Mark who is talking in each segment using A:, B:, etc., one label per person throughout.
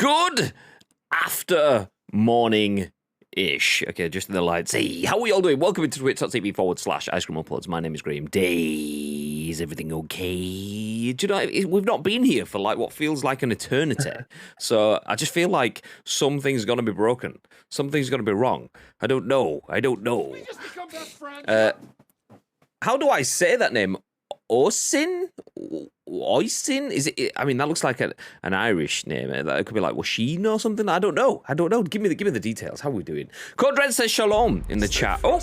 A: Good after morning-ish. Okay, just in the lights. Hey, how are we all doing? Welcome into twitch.tv/Ice Cream Uploads. My name is Graham. Day, is everything okay? Do you know, we've not been here for like what feels like an eternity. So I just feel like something's going to be broken. Something's going to be wrong. I don't know.
B: We just become best friends.
A: How do I say that name? Oisin? Oisin? Is it? I mean, that looks like an Irish name. It could be like Washeen or something. I don't know. Give me the details. How are we doing? Code Red says shalom in the chat. Oh,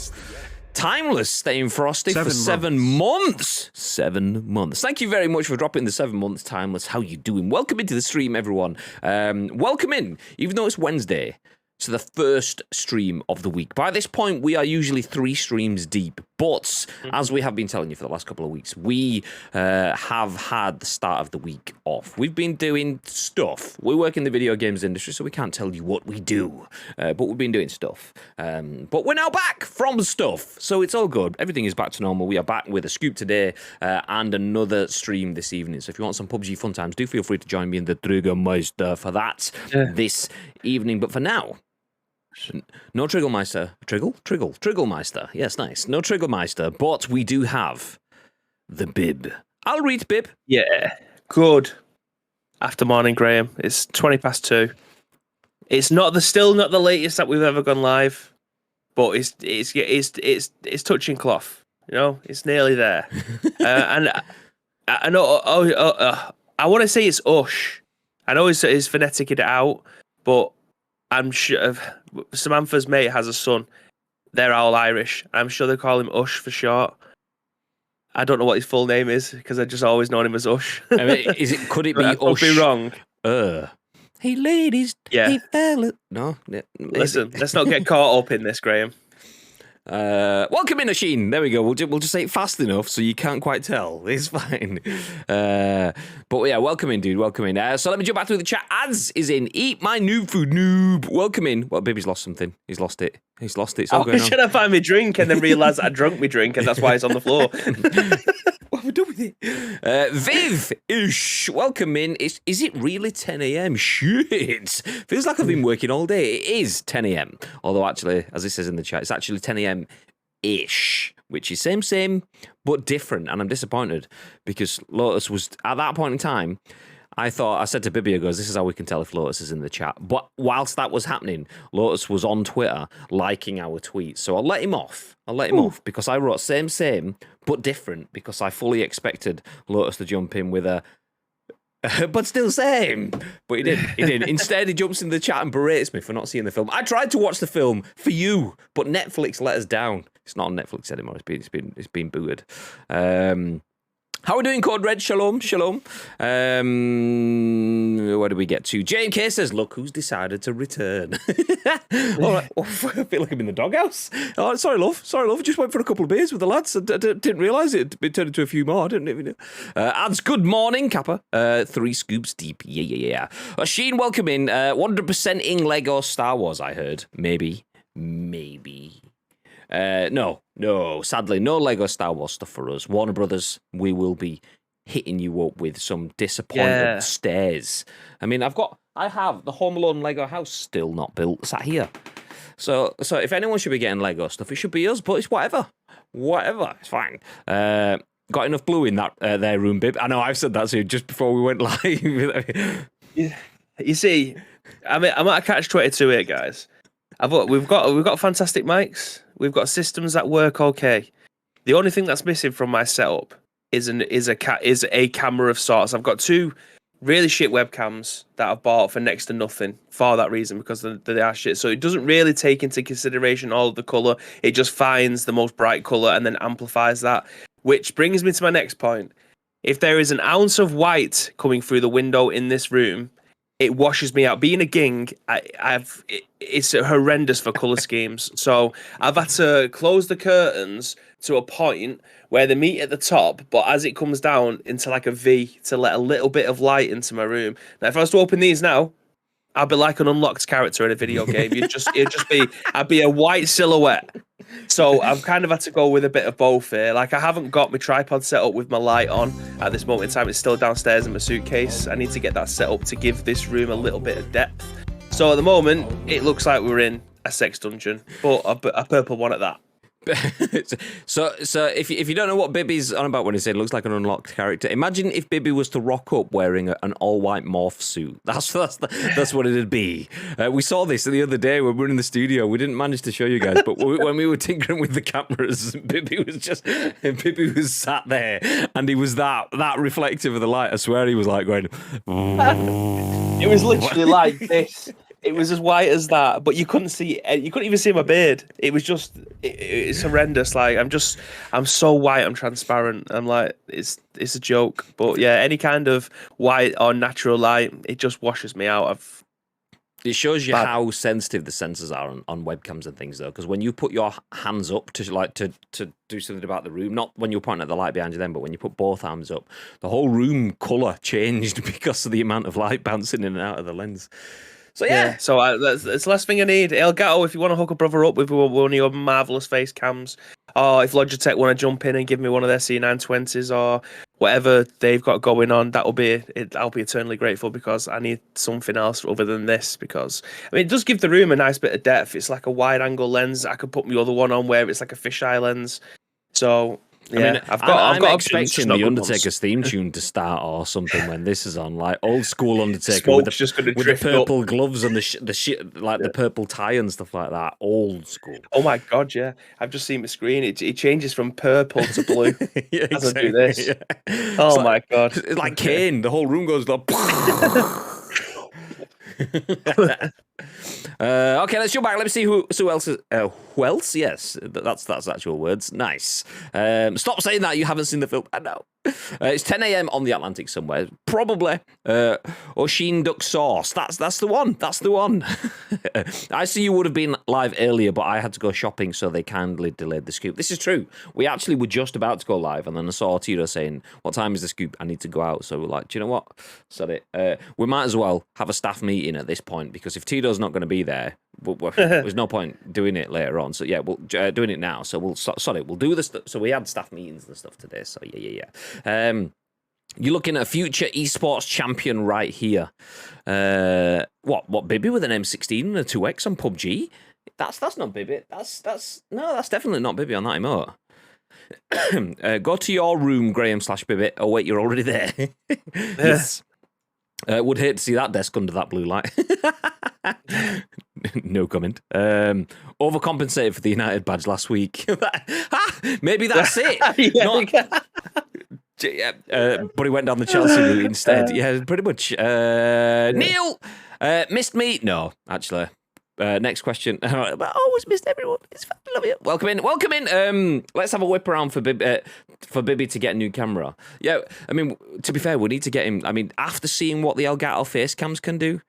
A: Timeless staying frosty for 7 months. 7 months. Thank you very much for dropping the 7 months, Timeless. How you doing? Welcome into the stream, everyone. Welcome in, even though it's Wednesday. So the first stream of the week. By this point, we are usually 3 streams deep. But, as we have been telling you for the last couple of weeks, we have had the start of the week off. We've been doing stuff. We work in the video games industry, so we can't tell you what we do. But we've been doing stuff. But we're now back from stuff. So it's all good. Everything is back to normal. We are back with a scoop today and another stream this evening. So if you want some PUBG fun times, do feel free to join me in the Triggermeister for that this evening. But for now... No Triggermeister. Triggermeister. Yes, nice. No Triggermeister, but we do have the bib. I'll read bib.
C: Yeah, good. After morning, Graham. It's 2:20. It's still not the latest that we've ever gone live, but it's touching cloth. You know, it's nearly there. And I know. I want to say it's Ush. I know it's phonetic it out, but I'm sure Samantha's mate has a son. They're all Irish. I'm sure they call him Ush for short. I don't know what his full name is because I just always known him as Ush.
A: I mean, could it be Ush?
C: Could be wrong.
A: Hey, ladies.
C: Yeah.
A: Hey, fellas. No.
C: Listen, let's not get caught up in this, Graham.
A: Welcome in, Asheen. There we go. We'll just say it fast enough so you can't quite tell. It's fine. But yeah, welcome in, dude. Welcome in. So let me jump back through the chat. Ads is in. Eat my noob food, noob. Welcome in. Well, baby's lost something. He's lost it. It's all going on.
C: Should I find my drink and then realise I drunk my drink and that's why it's on the floor?
A: What have we done with it? Viv-ish, welcome in. Is it really 10 a.m? Shit. Feels like I've been working all day. It is 10 a.m. Although actually, as it says in the chat, it's actually 10 a.m-ish, which is same, but different. And I'm disappointed because Lotus was, at that point in time, I said to Bibby, this is how we can tell if Lotus is in the chat. But whilst that was happening, Lotus was on Twitter liking our tweets. So I'll let him off. Because I wrote same, but different, because I fully expected Lotus to jump in with a but still same. But he didn't. Instead, he jumps in the chat and berates me for not seeing the film. I tried to watch the film for you, but Netflix let us down. It's not on Netflix anymore. It's been booted. How are we doing, Code Red? Shalom. Where do we get to? J&K says, look who's decided to return. All right. I feel like I'm in the doghouse. Oh, sorry, love. Just went for a couple of beers with the lads. I didn't realise it turned into a few more. I didn't even know. Ads, good morning, Kappa. 3 scoops deep. Yeah. Sheen, welcome in. 100%ing Lego Star Wars, I heard. Maybe. No, sadly, no Lego Star Wars stuff for us. Warner Brothers, we will be hitting you up with some disappointed stares. I mean, I have the Home Alone Lego house still not built, sat here. So if anyone should be getting Lego stuff, it should be us, but it's whatever, it's fine. Got enough blue in that their room, bib? I know I've said that to you just before we went live.
C: You see, I'm at a catch-22 here, guys. We've got fantastic mics. We've got systems that work okay. The only thing that's missing from my setup is a camera of sorts. I've got 2 really shit webcams that I've bought for next to nothing for that reason, because they are shit. So it doesn't really take into consideration all of the colour. It just finds the most bright colour and then amplifies that. Which brings me to my next point. If there is an ounce of white coming through the window in this room, it washes me out. Being a ging, it's horrendous for colour schemes. So I've had to close the curtains to a point where they meet at the top, but as it comes down into like a V to let a little bit of light into my room. Now, if I was to open these now, I'd be like an unlocked character in a video game. I'd be a white silhouette. So I've kind of had to go with a bit of both here. Like, I haven't got my tripod set up with my light on at this moment in time. It's still downstairs in my suitcase. I need to get that set up to give this room a little bit of depth. So at the moment, it looks like we're in a sex dungeon, but a purple one at that.
A: So if you don't know what Bibby's on about when he said it looks like an unlocked character, imagine if Bibby was to rock up wearing an all-white morph suit. That's what it'd be. We saw this the other day when we were in the studio. We didn't manage to show you guys, but when we were tinkering with the cameras, Bibby was sat there, and he was that reflective of the light. I swear he was like going.
C: It was literally like this. It was as white as that, but you couldn't see. You couldn't even see my beard. It was just, it's horrendous. Like, I'm so white. I'm transparent. I'm like, it's a joke. But yeah, any kind of white or natural light, it just washes me out.
A: It shows you how sensitive the sensors are on webcams and things, though, because when you put your hands up to do something about the room, not when you're pointing at the light behind you then, but when you put both arms up, the whole room colour changed because of the amount of light bouncing in and out of the lens. So yeah.
C: So that's the last thing I need. Elgato, if you want to hook a brother up with one of your marvelous face cams, or if Logitech want to jump in and give me one of their C920s or whatever they've got going on, I'll be eternally grateful, because I need something else other than this. Because I mean, it does give the room a nice bit of depth. It's like a wide angle lens. I could put my other one on where it's like a fisheye lens. So. Yeah, I mean,
A: I'm expecting the Undertaker's theme tune to start or something when this is on, like old school Undertaker with the purple gloves and the purple tie and stuff like that. Old school.
C: Oh my god, yeah! I've just seen my screen. It changes from purple to blue
A: yeah,
C: as I do this. Yeah. Oh my god!
A: It's like Kane. The whole room goes like. Okay, let's jump back. Let me see who else is. Who else? Yes, that's actual words. Nice. Stop saying that. You haven't seen the film. I know. It's 10 a.m. on the Atlantic somewhere. Probably. Oisin duck sauce. That's the one. That's the one. I see you would have been live earlier, but I had to go shopping, so they kindly delayed the scoop. This is true. We actually were just about to go live, and then I saw Tito saying, "What time is the scoop? I need to go out." So we're like, "Do you know what?" Said it. We might as well have a staff meeting at this point, because if Tito's not going to be there, there's no point doing it later on. So yeah, we'll doing it now. So we'll do this. So we had staff meetings and stuff today. So yeah. You're looking at a future esports champion right here. What Bibby with an M16 and a 2X on PUBG? That's not Bibby. That's definitely not Bibby on that emote. Go to your room, Graham/Bibby. Oh wait, you're already there. Yes. Would hate to see that desk under that blue light. No comment. Overcompensated for the United badge last week. Maybe that's it. But he went down the Chelsea route instead. Yeah, pretty much. Neil, missed me? No, actually. Next question. I always missed everyone. It's fun. Love you. Welcome in. Let's have a whip around for Bibby to get a new camera. Yeah, I mean, to be fair, we need to get him. I mean, after seeing what the Elgato face cams can do,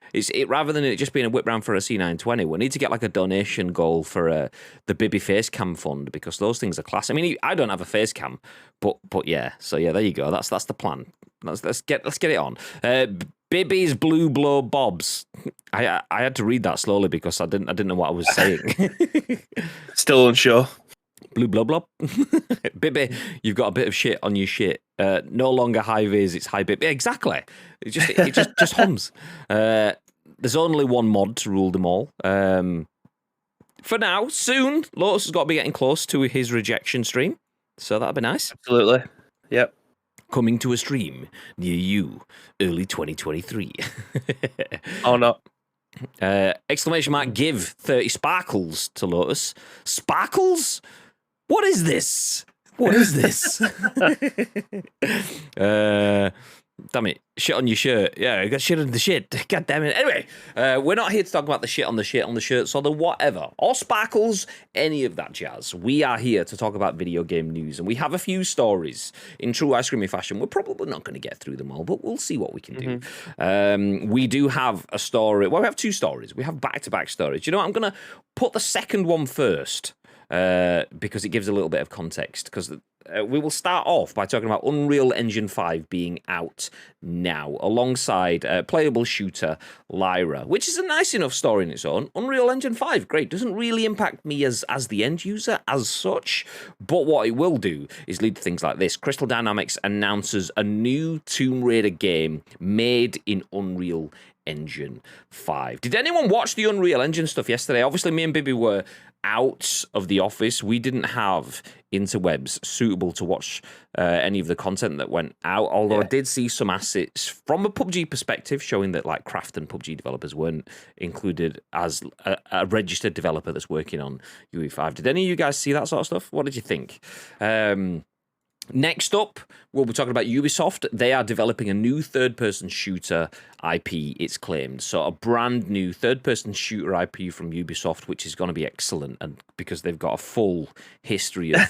A: rather than it just being a whip round for a C920, we need to get like a donation goal for the Bibby face cam fund, because those things are class. I mean, I don't have a face cam, but yeah. So yeah, there you go. That's the plan. Let's get it on. Bibby's blue blow bobs. I had to read that slowly because I didn't know what I was saying.
C: Still unsure.
A: Blue blow blob. Bibby, you've got a bit of shit on your shit. No longer high vis, it's high Bibby. Exactly. It just hums. There's only one mod to rule them all. For now, soon, Lotus has got to be getting close to his rejection stream, so that'd be nice.
C: Absolutely. Yep.
A: Coming to a stream near you, early 2023.
C: Oh, no.
A: Exclamation mark, give 30 sparkles to Lotus. Sparkles? What is this? What is this? Damn it. Shit on your shirt. Yeah, you got shit on the shit. God damn it. Anyway, we're not here to talk about the shit on the shirts or the whatever, or sparkles, any of that jazz. We are here to talk about video game news, and we have a few stories. In true ice creamy fashion, we're probably not going to get through them all, but we'll see what we can do. We do have a story. Well, we have two stories. We have back-to-back stories. You know what? I'm going to put the second one first. Because it gives a little bit of context. Because we will start off by talking about Unreal Engine 5 being out now, alongside playable shooter Lyra, which is a nice enough story in its own. Unreal Engine 5, great. Doesn't really impact me as the end user as such, but what it will do is lead to things like this. Crystal Dynamics announces a new Tomb Raider game made in Unreal Engine 5. Did anyone watch the Unreal Engine stuff yesterday? Obviously, me and Bibby were out of the office. We didn't have interwebs suitable to watch any of the content that went out, although I did see some assets from a PUBG perspective showing that like Craft and PUBG developers weren't included as a registered developer that's working on UE5. Did any of you guys see that sort of stuff? What did you think? Next up, we'll be talking about Ubisoft. They are developing a new third-person shooter IP, it's claimed. So a brand new third-person shooter IP from Ubisoft, which is going to be excellent, and because they've got a full history of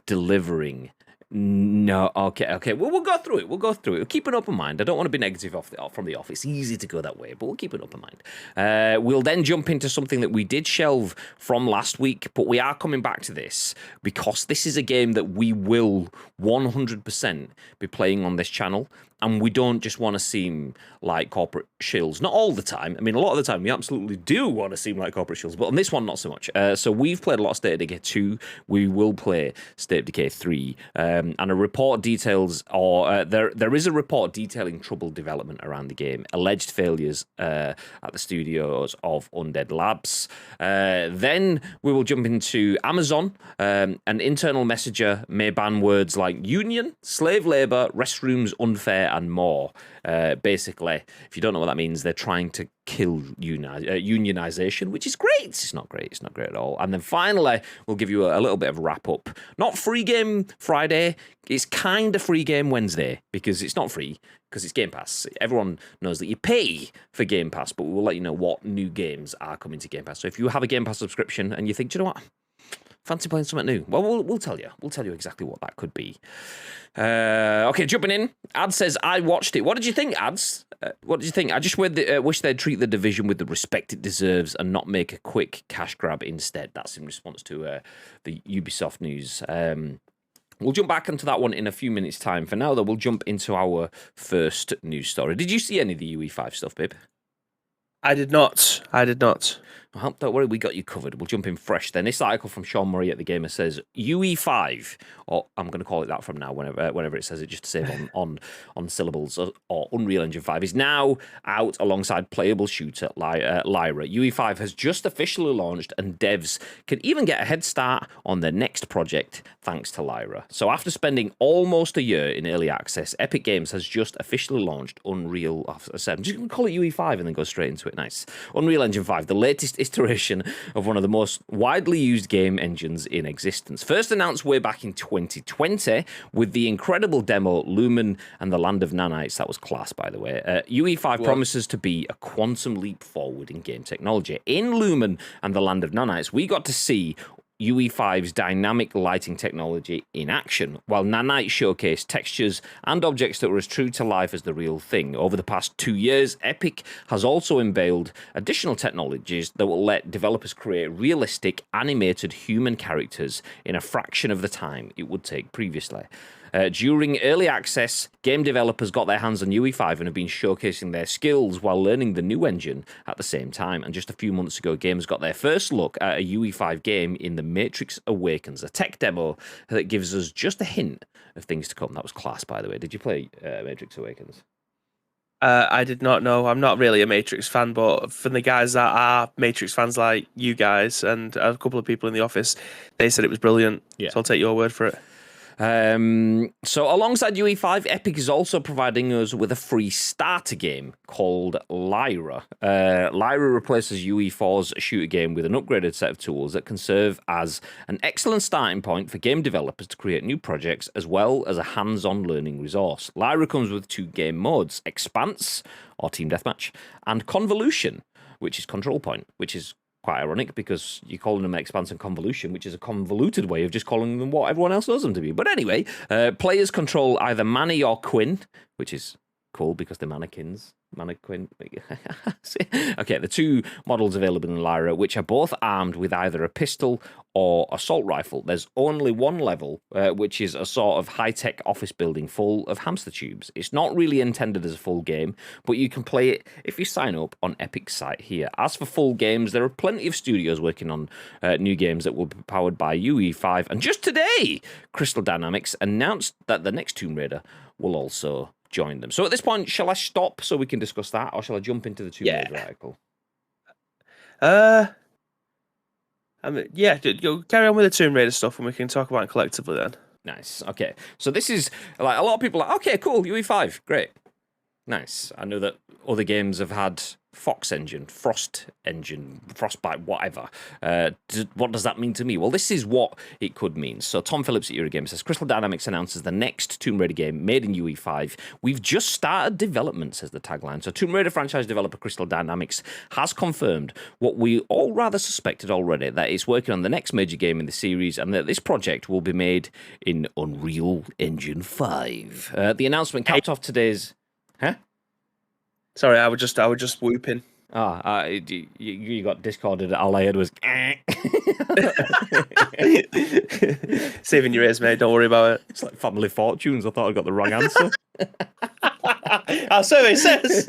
A: delivering. No, okay. We'll go through it. We'll keep an open mind. I don't want to be negative from the off. It's easy to go that way, but we'll keep an open mind. We'll then jump into something that we did shelve from last week, but we are coming back to this because this is a game that we will 100% be playing on this channel. And we don't just want to seem like corporate shills. Not all the time. I mean, a lot of the time, we absolutely do want to seem like corporate shills. But on this one, not so much. So we've played a lot of State of Decay 2. We will play State of Decay 3. And a report details, or there is a report detailing troubled development around the game. Alleged failures at the studios of Undead Labs. Then we will jump into Amazon. An internal messenger may ban words like union, slave labor, restrooms unfair, and more. Basically, if you don't know what that means, they're trying to kill unionization, which is great. It's not great at all. And then finally, we'll give you a little bit of a wrap up. Not free game Friday. It's kind of free game Wednesday because it's not free because it's Game Pass. Everyone knows that you pay for Game Pass, but we will let you know what new games are coming to Game Pass. So if you have a Game Pass subscription and you think, do you know what? Fancy playing something new? Well, we'll tell you. We'll tell you exactly what that could be. Okay, jumping in. Ads says, I watched it. What did you think, Ads? What did you think? I just wish they'd treat the Division with the respect it deserves and not make a quick cash grab instead. That's in response to the Ubisoft news. We'll jump back into that one in a few minutes' time. For now, though, we'll jump into our first news story. Did you see any of the UE5 stuff, babe?
C: I did not.
A: Well, don't worry, we got you covered. We'll jump in fresh then. This article from Sean Murray at The Gamer says UE5, or I'm going to call it that from now, whenever it says it, just to save on syllables, or Unreal Engine 5, is now out alongside playable shooter Lyra. UE5 has just officially launched, and devs can even get a head start on their next project thanks to Lyra. So after spending almost a year in early access, Epic Games has just officially launched Unreal. I'm just going to call it UE5 and then go straight into it. Nice. Unreal Engine 5, the latest iteration of one of the most widely used game engines in existence. First announced way back in 2020 with the incredible demo Lumen and the Land of Nanites. That was class, by the way. UE5 promises to be a quantum leap forward in game technology. In Lumen and the Land of Nanites, we got to see UE5's dynamic lighting technology in action, while Nanite showcased textures and objects that were as true to life as the real thing. Over the past 2 years, Epic has also unveiled additional technologies that will let developers create realistic, animated human characters in a fraction of the time it would take previously. During early access, game developers got their hands on UE5 and have been showcasing their skills while learning the new engine at the same time. And just a few months ago, gamers got their first look at a UE5 game in The Matrix Awakens, a tech demo that gives us just a hint of things to come. That was class, by the way. Did you play Matrix Awakens?
C: I did not know. I'm not really a Matrix fan, but for the guys that are Matrix fans like you guys and a couple of people in the office, they said it was brilliant. Yeah. So I'll take your word for it.
A: So alongside UE5, Epic is also providing us with a free starter game called Lyra. Lyra replaces UE4's shooter game with an upgraded set of tools that can serve as an excellent starting point for game developers to create new projects as well as a hands-on learning resource. Lyra comes with 2 game modes, Expanse, or Team Deathmatch, and Convolution, which is Control Point, which is quite ironic because you're calling them Expanse and Convolution, which is a convoluted way of just calling them what everyone else knows them to be. But anyway, players control either Manny or Quinn, which is cool because they're mannequins. Mannequin. Okay, the two models available in Lyra, which are both armed with either a pistol or assault rifle. There's only one level, which is a sort of high-tech office building full of hamster tubes. It's not really intended as a full game, but you can play it if you sign up on Epic's site here. As for full games, there are plenty of studios working on new games that will be powered by UE5. And just today, Crystal Dynamics announced that the next Tomb Raider will also join them. So at this point, shall I stop so we can discuss that, or shall I jump into the Tomb Raider article?
C: Go carry on with the Tomb Raider stuff, and we can talk about it collectively then.
A: Nice. Okay. So this is like a lot of people are like, okay, cool, UE5, great, nice. I know that other games have had Fox engine, Frost engine, Frostbite, whatever. What does that mean to me? Well, this is what it could mean. So Tom Phillips at Eurogamer says, Crystal Dynamics announces the next Tomb Raider game made in UE5. We've just started development, says the tagline. So Tomb Raider franchise developer Crystal Dynamics has confirmed what we all rather suspected already, that it's working on the next major game in the series and that this project will be made in Unreal Engine 5. The announcement capped off today's... Huh?
C: Sorry, I was just whooping.
A: You got discorded. All I heard was...
C: Saving your ears, mate. Don't worry about it.
A: It's like Family Fortunes. I thought I got the wrong answer.
C: Our survey says.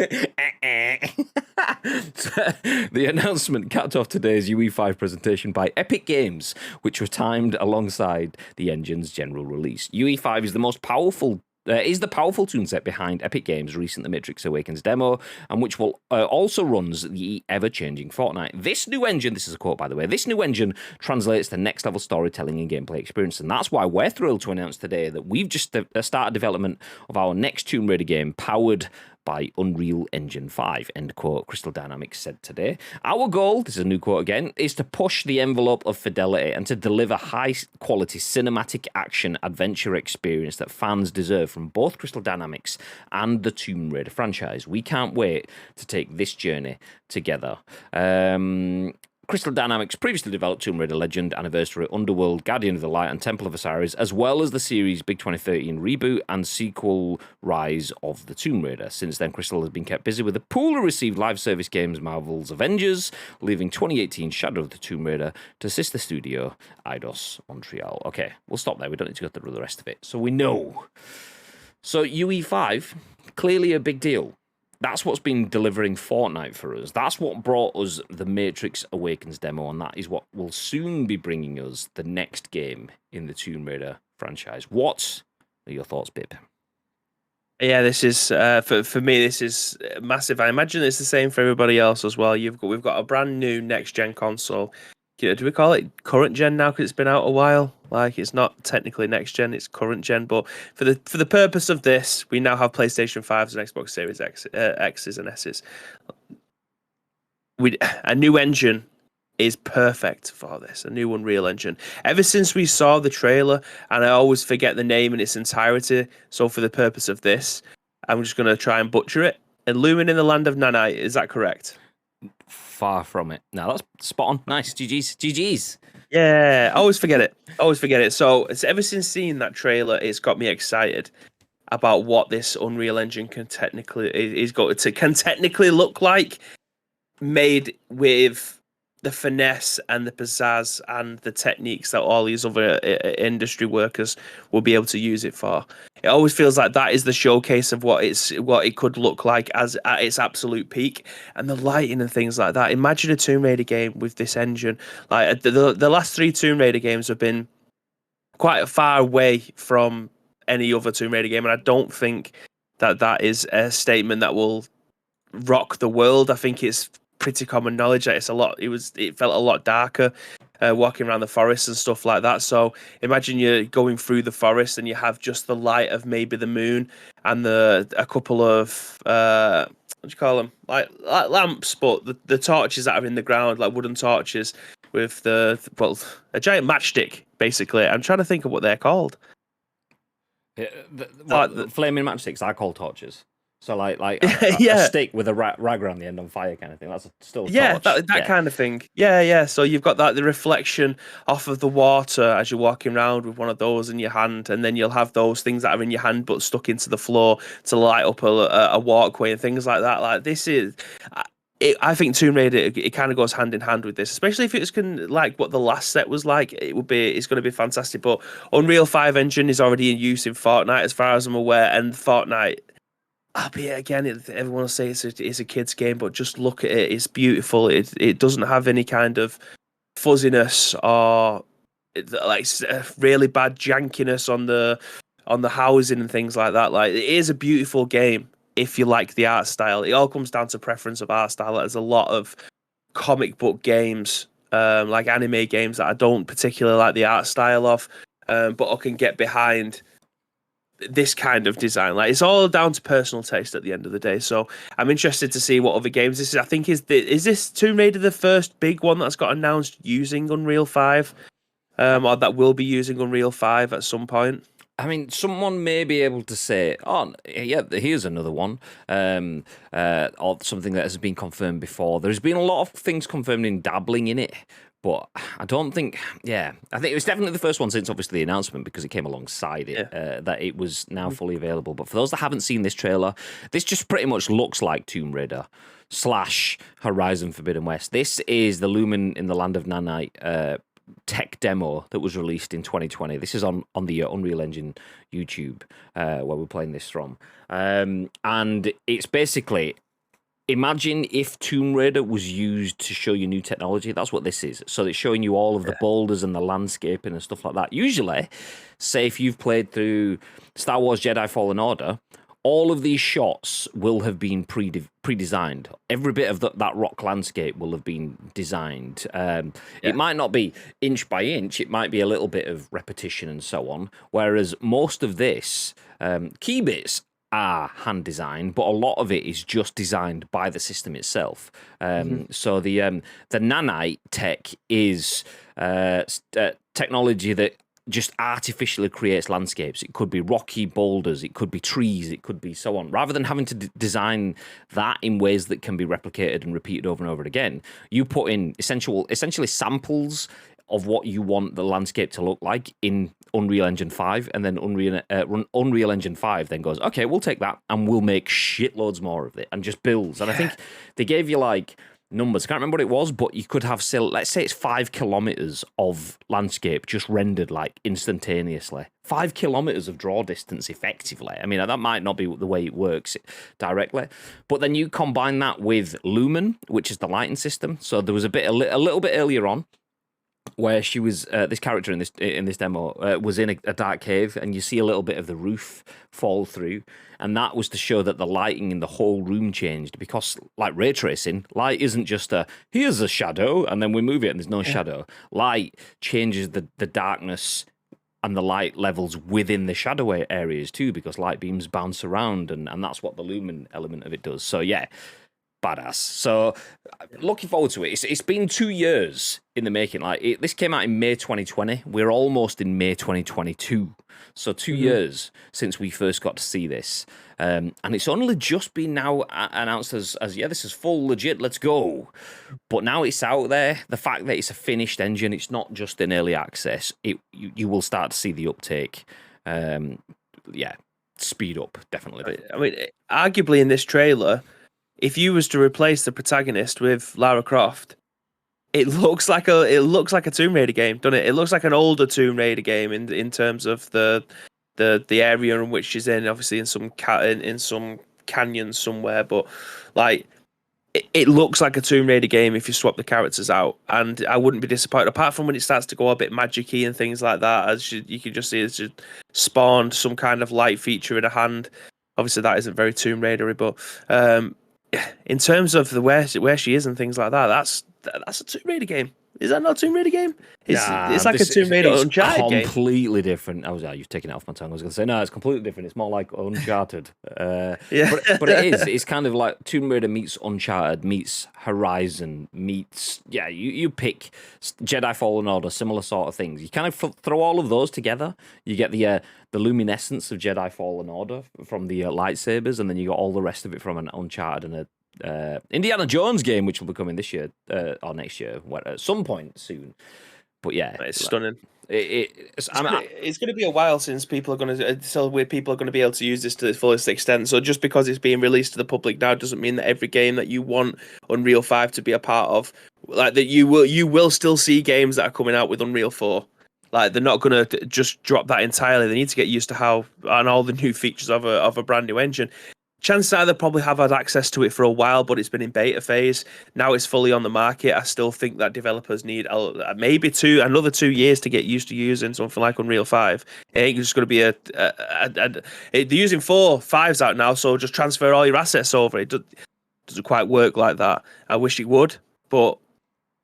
A: The announcement capped off today's UE5 presentation by Epic Games, which was timed alongside the engine's general release. UE5 is the most powerful is the powerful toolset behind Epic Games' recent The Matrix Awakens demo, and which will also runs the ever-changing Fortnite. This new engine, this is a quote by the way, this new engine translates to next-level storytelling and gameplay experience, and that's why we're thrilled to announce today that we've just started development of our next Tomb Raider game powered by Unreal Engine 5, end quote, Crystal Dynamics said today. Our goal, this is a new quote again, is to push the envelope of fidelity and to deliver high-quality cinematic action adventure experience that fans deserve from both Crystal Dynamics and the Tomb Raider franchise. We can't wait to take this journey together. Crystal Dynamics previously developed Tomb Raider Legend, Anniversary, Underworld, Guardian of the Light, and Temple of Osiris, as well as the series' Big 2013 reboot and sequel Rise of the Tomb Raider. Since then, Crystal has been kept busy with a pool of received live service games, Marvel's Avengers, leaving 2018 Shadow of the Tomb Raider to sister studio Eidos Montreal. Okay, we'll stop there. We don't need to go through the rest of it. So we know. So UE5, clearly a big deal. That's what's been delivering Fortnite for us. That's what brought us the Matrix Awakens demo, and that is what will soon be bringing us the next game in the Tomb Raider franchise. What are your thoughts, Bib?
C: Yeah, this is for me. This is massive. I imagine it's the same for everybody else as well. We've got a brand new next gen console. Do we call it current gen now because it's been out a while? Like, it's not technically next gen, it's current gen. But for the purpose of this, we now have PlayStation 5s and Xbox Series X's and S's. A new engine is perfect for this, a new Unreal Engine. Ever since we saw the trailer, and I always forget the name in its entirety, so for the purpose of this, I'm just going to try and butcher it. Illumin in the Land of Nanite, is that correct?
A: Far from it. No, that's spot on. Nice. GG's.
C: Yeah, I always forget it. So it's ever since seeing that trailer, it's got me excited about what this Unreal Engine can technically look like, made with the finesse and the pizzazz and the techniques that all these other industry workers will be able to use it for. It always feels like that is the showcase of what it could look like as at its absolute peak, and the lighting and things like that. Imagine a Tomb Raider game with this engine. Like the last 3 Tomb Raider games have been quite far away from any other Tomb Raider game, and I don't think that is a statement that will rock the world. I think it's pretty common knowledge that it felt a lot darker walking around the forest and stuff like that. So imagine you're going through the forest and you have just the light of maybe the moon and a couple of what do you call them, like lamps, but the torches that are in the ground, like wooden torches with a giant matchstick basically. I'm trying to think of what they're called.
A: The flaming matchsticks I call torches. So like a
C: Yeah.
A: stick with a rag around the end on fire kind of thing. That's still a
C: Yeah,
A: torch.
C: that kind of thing. Yeah. So you've got the reflection off of the water as you're walking around with one of those in your hand, and then you'll have those things that are in your hand but stuck into the floor to light up a walkway and things like that. Like this is, I think Tomb Raider it kind of goes hand in hand with this, especially if it's like what the last set was like. It's going to be fantastic. But Unreal 5 engine is already in use in Fortnite, as far as I'm aware, and Fortnite. Albeit again, everyone will say it's a kid's game, but just look at it. It's beautiful. It doesn't have any kind of fuzziness or like really bad jankiness on the housing and things like that. Like it is a beautiful game if you like the art style. It all comes down to preference of art style. There's a lot of comic book games, like anime games that I don't particularly like the art style of, but I can get behind this kind of design. Like it's all down to personal taste at the end of the day. So I'm interested to see what other games this is. I think is this Tomb Raider the first big one that's got announced using Unreal 5, or that will be using Unreal 5 at some point?
A: I mean, someone may be able to say, "Oh, yeah, here's another one," or something that has been confirmed before. There's been a lot of things confirmed in dabbling in it, but I don't think. Yeah, I think it was definitely the first one since obviously the announcement because it came alongside it that it was now fully available. But for those that haven't seen this trailer, this just pretty much looks like Tomb Raider / Horizon Forbidden West. This is the Lumen in the Land of Nanite tech demo that was released in 2020. This is on the Unreal Engine YouTube where we're playing this from. And it's basically, imagine if Tomb Raider was used to show you new technology. That's what this is. So it's showing you all of the boulders and the landscaping and stuff like that. Usually, say if you've played through Star Wars Jedi Fallen Order, all of these shots will have been pre-designed. Every bit of that rock landscape will have been designed. It might not be inch by inch. It might be a little bit of repetition and so on. Whereas most of this, key bits are hand designed, but a lot of it is just designed by the system itself. So the nanite tech is technology that just artificially creates landscapes. It could be rocky boulders, it could be trees, it could be so on. Rather than having to design that in ways that can be replicated and repeated over and over again, you put in essentially samples of what you want the landscape to look like in Unreal Engine 5, and then Unreal Engine 5 then goes, okay, we'll take that and we'll make shitloads more of it and just builds. And I think they gave you like numbers. I can't remember what it was, but you could have, say, let's say it's 5 kilometers of landscape just rendered like instantaneously. 5 kilometers of draw distance effectively. I mean, that might not be the way it works directly, but then you combine that with Lumen, which is the lighting system. So there was a little bit earlier on where she was this character in this demo was in a dark cave, and you see a little bit of the roof fall through, and that was to show that the lighting in the whole room changed, because like ray tracing, light isn't just here's a shadow and then we move it and there's no shadow. Light changes the darkness and the light levels within the shadow areas too, because light beams bounce around, and that's what the Lumen element of it does. So yeah, badass. So looking forward to it. It's been 2 years in the making. Like this came out in May 2020. We're almost in May 2022. So 2 years since we first got to see this. And it's only just been now announced as yeah, this is full legit, let's go. But now it's out there. The fact that it's a finished engine, it's not just in early access. You will start to see the uptake. Yeah, speed up, definitely.
C: I mean, arguably in this trailer, if you was to replace the protagonist with Lara Croft, it looks like a Tomb Raider game, doesn't it? It looks like an older Tomb Raider game in terms of the area in which she's in. Obviously, in some canyon somewhere, but like it looks like a Tomb Raider game if you swap the characters out, and I wouldn't be disappointed. Apart from when it starts to go a bit magic-y and things like that, as you can just see, it's just spawned some kind of light feature in a hand. Obviously, that isn't very Tomb Raidery, but in terms of where she is and things like that, that's a Tomb Raider game. Is that not a Tomb Raider game? It's like a
A: this
C: Tomb Raider
A: is
C: Uncharted game.
A: completely different. You've taken it off my tongue. I was going to say, no, it's completely different. It's more like Uncharted.
C: Yeah.
A: but it is. It's kind of like Tomb Raider meets Uncharted meets Horizon meets, you pick Jedi Fallen Order, similar sort of things. You kind of throw all of those together. You get the luminescence of Jedi Fallen Order from the lightsabers, and then you got all the rest of it from an Uncharted and a Indiana Jones game, which will be coming this year or next year, at some point soon. But yeah,
C: it's stunning.
A: It's
C: going to be a while since people are going to be able to use this to its fullest extent. So just because it's being released to the public now doesn't mean that every game that you want Unreal 5 to be a part of, like that, you will still see games that are coming out with Unreal 4. Like, they're not going to just drop that entirely. They need to get used to how and all the new features of a brand new engine. Chances are they probably have had access to it for a while, but it's been in beta phase. Now it's fully on the market. I still think that developers need maybe another 2 years to get used to using something like Unreal 5. It ain't just going to be they're using 5's out now, so just transfer all your assets over. It doesn't quite work like that. I wish it would, but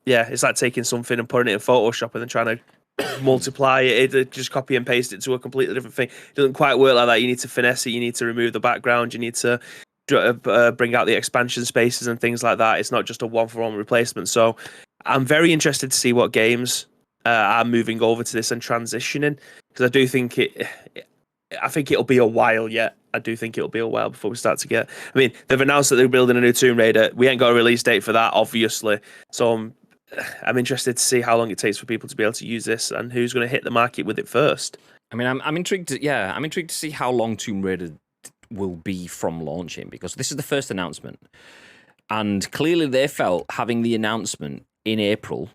C: yeah, it's like taking something and putting it in Photoshop and then trying to multiply it, just copy and paste it to a completely different thing. It doesn't quite work like that. You need to finesse it. You need to remove the background. You need to bring out the expansion spaces and things like that. It's not just a one-for-one replacement. So I'm very interested to see what games are moving over to this and transitioning, because I do think I think it'll be a while yet. I do think it'll be a while before we start to get. I mean, they've announced that they're building a new Tomb Raider. We ain't got a release date for that, obviously. So I'm interested to see how long it takes for people to be able to use this and who's going to hit the market with it first.
A: I mean, I'm intrigued. I'm intrigued to see how long Tomb Raider will be from launching, because this is the first announcement, and clearly they felt having the announcement in April,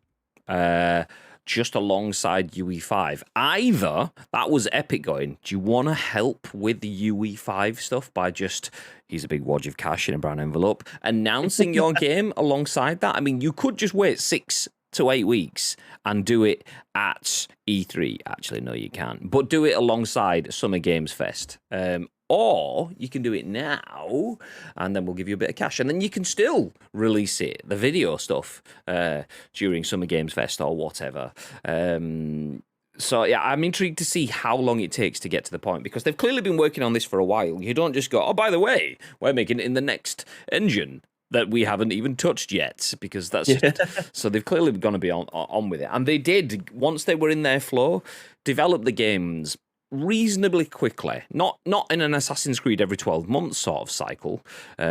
A: just alongside UE5. Either that was Epic going, do you want to help with the UE5 stuff by just, here's a big wad of cash in a brown envelope, announcing your game alongside that? I mean, you could just wait 6 to 8 weeks and do it at E3. Actually, no, you can't. But do it alongside Summer Games Fest. Or you can do it now, and then we'll give you a bit of cash. And then you can still release it, the video stuff, during Summer Games Fest or whatever. So, yeah, I'm intrigued to see how long it takes to get to the point, because they've clearly been working on this for a while. You don't just go, oh, by the way, we're making it in the next engine that we haven't even touched yet, because that's just... So they've clearly going to be on with it. And they did, once they were in their flow, develop the games reasonably quickly, not in an Assassin's Creed every 12 months sort of cycle.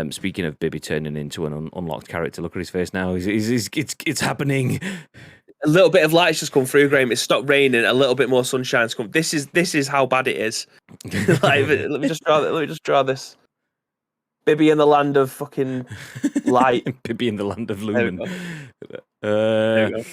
A: Speaking of Bibby turning into an unlocked character, look at his face now. It's happening.
C: A little bit of light's just come through, Graham. It's stopped raining. A little bit more sunshine's come. This is how bad it is. Like, let me just draw this. Bibby in the land of fucking light.
A: Bibby in the land of lumen.
C: There we go.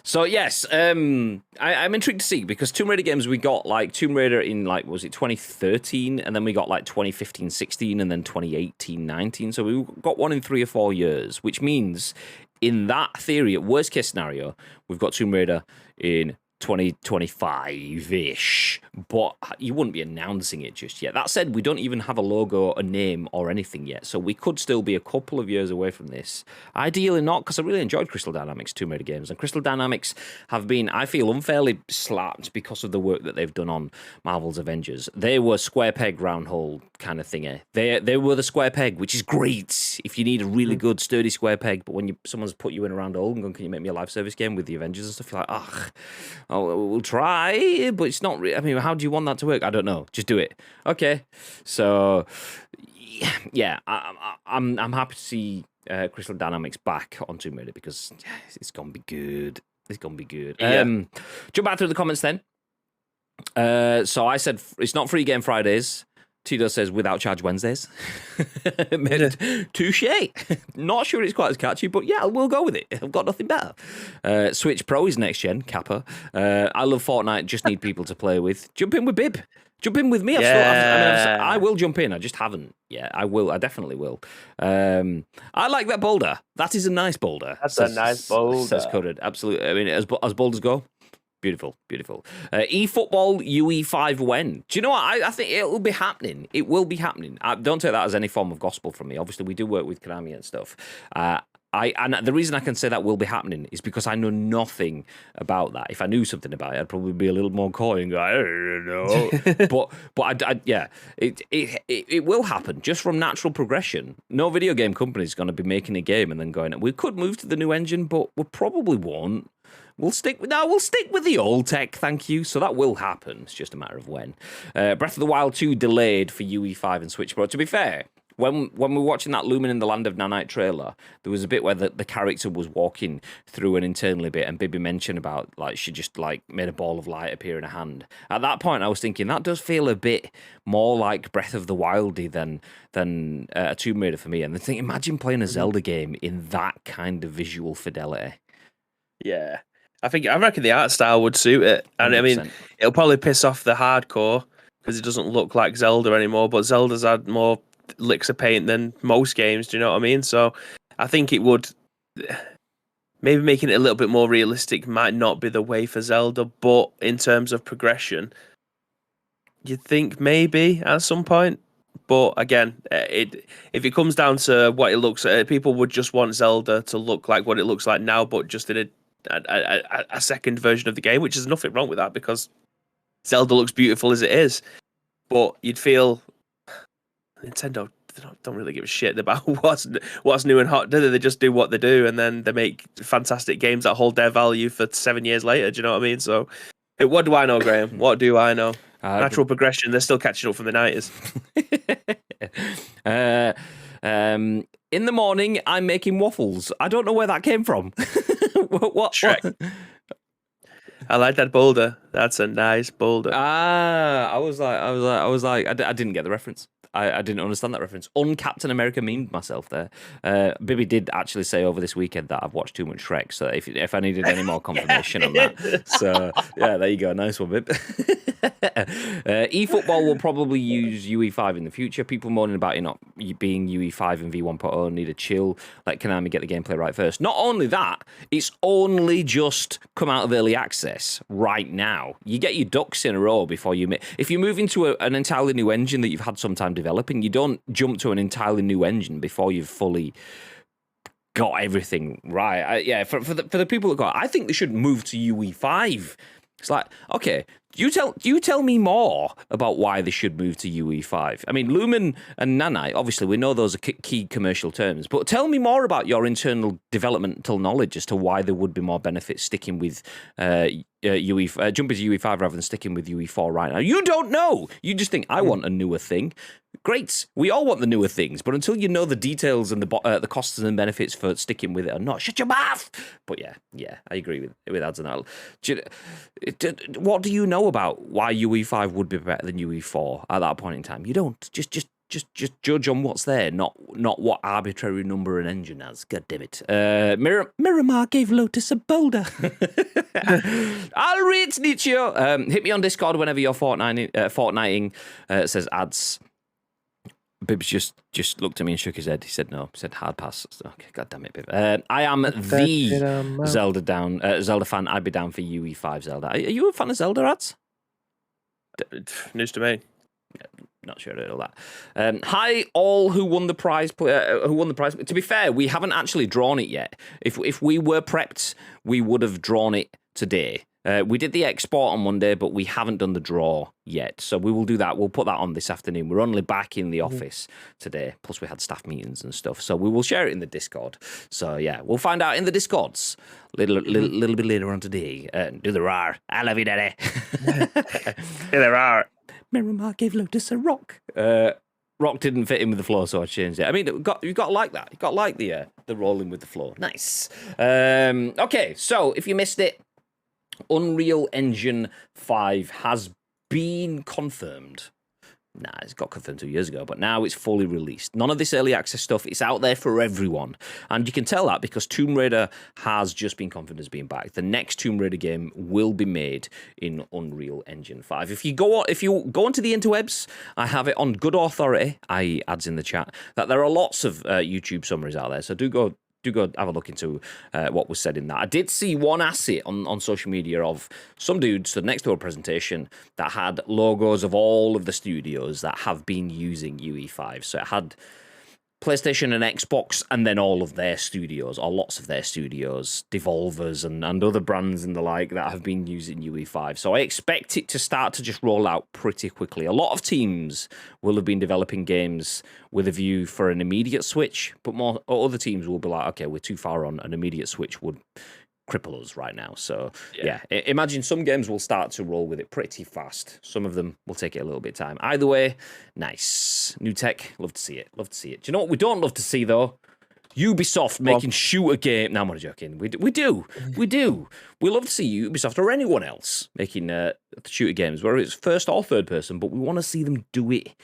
A: So yes, I'm intrigued to see, because Tomb Raider games, we got like Tomb Raider in was it 2013, and then we got like 2015-16, and then 2018-19. So we got one in 3 or 4 years, which means in that theory, at worst case scenario, we've got Tomb Raider in 2025-ish, but you wouldn't be announcing it just yet. That said, we don't even have a logo, a name, or anything yet, so we could still be a couple of years away from this. Ideally not, because I really enjoyed Crystal Dynamics' Tomb Raider games, and Crystal Dynamics have been, I feel, unfairly slapped because of the work that they've done on Marvel's Avengers. They were square peg, round hole kind of thingy. They were the square peg, which is great if you need a really good, sturdy square peg, but when someone's put you in a round hole and gone, can you make me a live service game with the Avengers and stuff, you're like, ugh. Oh, we'll try, but it's not. I mean, how do you want that to work? I don't know. Just do it. Okay. So, yeah, I'm happy to see Crystal Dynamics back on Tomb Raider, because it's gonna be good. It's gonna be good.
C: Yeah.
A: Jump back through the comments then. So I said it's not free game Fridays. Tito says without charge Wednesdays. Touche. Not sure it's quite as catchy, but yeah, we'll go with it. I've got nothing better. Switch Pro is next gen, Kappa. I love Fortnite, just need people to play with. Jump in with Bib. Jump in with me. I will jump in. I just haven't. Yeah, I will. I definitely will. I like that boulder. That is a nice boulder.
C: That's a nice boulder.
A: Says Covered. Absolutely. I mean, as boulders go. Beautiful, beautiful. eFootball UE5 when? Do you know what? I think it will be happening. It will be happening. Don't take that as any form of gospel from me. Obviously, we do work with Konami and stuff. I And the reason I can say that will be happening is because I know nothing about that. If I knew something about it, I'd probably be a little more coy and go, I don't know. it will happen just from natural progression. No video game company is going to be making a game and then going, we could move to the new engine, but we probably won't. We'll stick with the old tech, thank you. So that will happen. It's just a matter of when. Breath of the Wild 2 delayed for UE5 and Switch Pro. To be fair, when we were watching that Lumen in the Land of Nanite trailer, there was a bit where the character was walking through an internally bit, and Bibi mentioned about like she just like made a ball of light appear in her hand. At that point, I was thinking that does feel a bit more like Breath of the Wildy than a Tomb Raider for me. And I think, imagine playing a Zelda game in that kind of visual fidelity.
C: Yeah. I reckon the art style would suit it. And 100%. I mean, it'll probably piss off the hardcore because it doesn't look like Zelda anymore, but Zelda's had more licks of paint than most games, do you know what I mean? So I think it would, maybe making it a little bit more realistic might not be the way for Zelda, but in terms of progression, you'd think maybe at some point. But again, if it comes down to what it looks like, people would just want Zelda to look like what it looks like now, but just in a second version of the game, which is nothing wrong with that because Zelda looks beautiful as it is. But you'd feel Nintendo don't really give a shit about what's new and hot, do they? They just do what they do, and then they make fantastic games that hold their value for 7 years later. Do you know what I mean? So, what do I know, Graham? What do I know? Natural progression. They're still catching up from the 90s.
A: In the morning, I'm making waffles. I don't know where that came from. what?
C: Shrek. I like that boulder. That's a nice boulder.
A: I was like, I didn't get the reference. I didn't understand that reference. Captain America memed myself there. Bibi did actually say over this weekend that I've watched too much Shrek, so if I needed any more confirmation on that. So, yeah, there you go. Nice one, Bib. eFootball will probably use UE5 in the future. People moaning about it not being UE5 and V1.0 need a chill. Let Konami get the gameplay right first. Not only that, it's only just come out of early access right now. You get your ducks in a row before you if you move into an entirely new engine that you've had some time developing, you don't jump to an entirely new engine before you've fully got everything right. For the people that got, I think they should move to UE5. It's like, okay, you tell me more about why they should move to UE5. I mean, Lumen and Nanite, obviously, we know those are key commercial terms, but tell me more about your internal developmental knowledge as to why there would be more benefits sticking with jumping to UE5 rather than sticking with UE4 right now. You don't know. You just think, I want a newer thing. Great. We all want the newer things, but until you know the details and the costs and benefits for sticking with it or not, shut your mouth. But yeah, I agree with ads on that. What do you know about why UE5 would be better than UE4 at that point in time? You don't. Just judge on what's there, not what arbitrary number an engine has. God damn it. Miramar gave Lotus a boulder. I'll read Nietzsche. Hit me on Discord whenever you're fortnighting. Says ads. Bibbs just looked at me and shook his head. He said no. He said hard pass. Okay, god damn it, Bibb. I am the Zelda fan. I'd be down for UE5 Zelda. Are you a fan of Zelda, ads?
C: News to me.
A: Not sure about all that. Hi, all who won the prize. To be fair, we haven't actually drawn it yet. If we were prepped, we would have drawn it today. We did the export on Monday, but we haven't done the draw yet. So we will do that. We'll put that on this afternoon. We're only back in the office today. Plus, we had staff meetings and stuff. So we will share it in the Discord. So, yeah, we'll find out in the Discords little bit later on today. Do the rar. I love you, Daddy.
C: Do the rar.
A: Miramar gave Lotus a rock. Rock didn't fit in with the floor, so I changed it. I mean, you've got to like that. You've got to like the rolling with the floor. Nice. Okay, so if you missed it, Unreal Engine 5 has been confirmed. Nah, it's got confirmed 2 years ago, but now it's fully released. None of this early access stuff, it's out there for everyone. And you can tell that because Tomb Raider has just been confirmed as being back. The next Tomb Raider game will be made in Unreal Engine 5. If you go onto the interwebs, I have it on good authority, i.e. ads in the chat, that there are lots of YouTube summaries out there. So do go have a look into what was said in that. I did see one asset on social media of some dude stood next to a presentation that had logos of all of the studios that have been using UE5. So it had PlayStation and Xbox, and then all of their studios, or lots of their studios, Devolvers and other brands and the like that have been using UE5. So I expect it to start to just roll out pretty quickly. A lot of teams will have been developing games with a view for an immediate switch, but more other teams will be like, okay, we're too far on. An immediate switch would cripple us right now. So yeah, imagine some games will start to roll with it pretty fast. Some of them will take it a little bit of time. Either way, nice. New tech, love to see it. Love to see it. Do you know what we don't love to see though? Ubisoft making shooter game. No, I'm not joking. We do. We love to see Ubisoft or anyone else making shooter games, whether it's first or third person, but we want to see them do it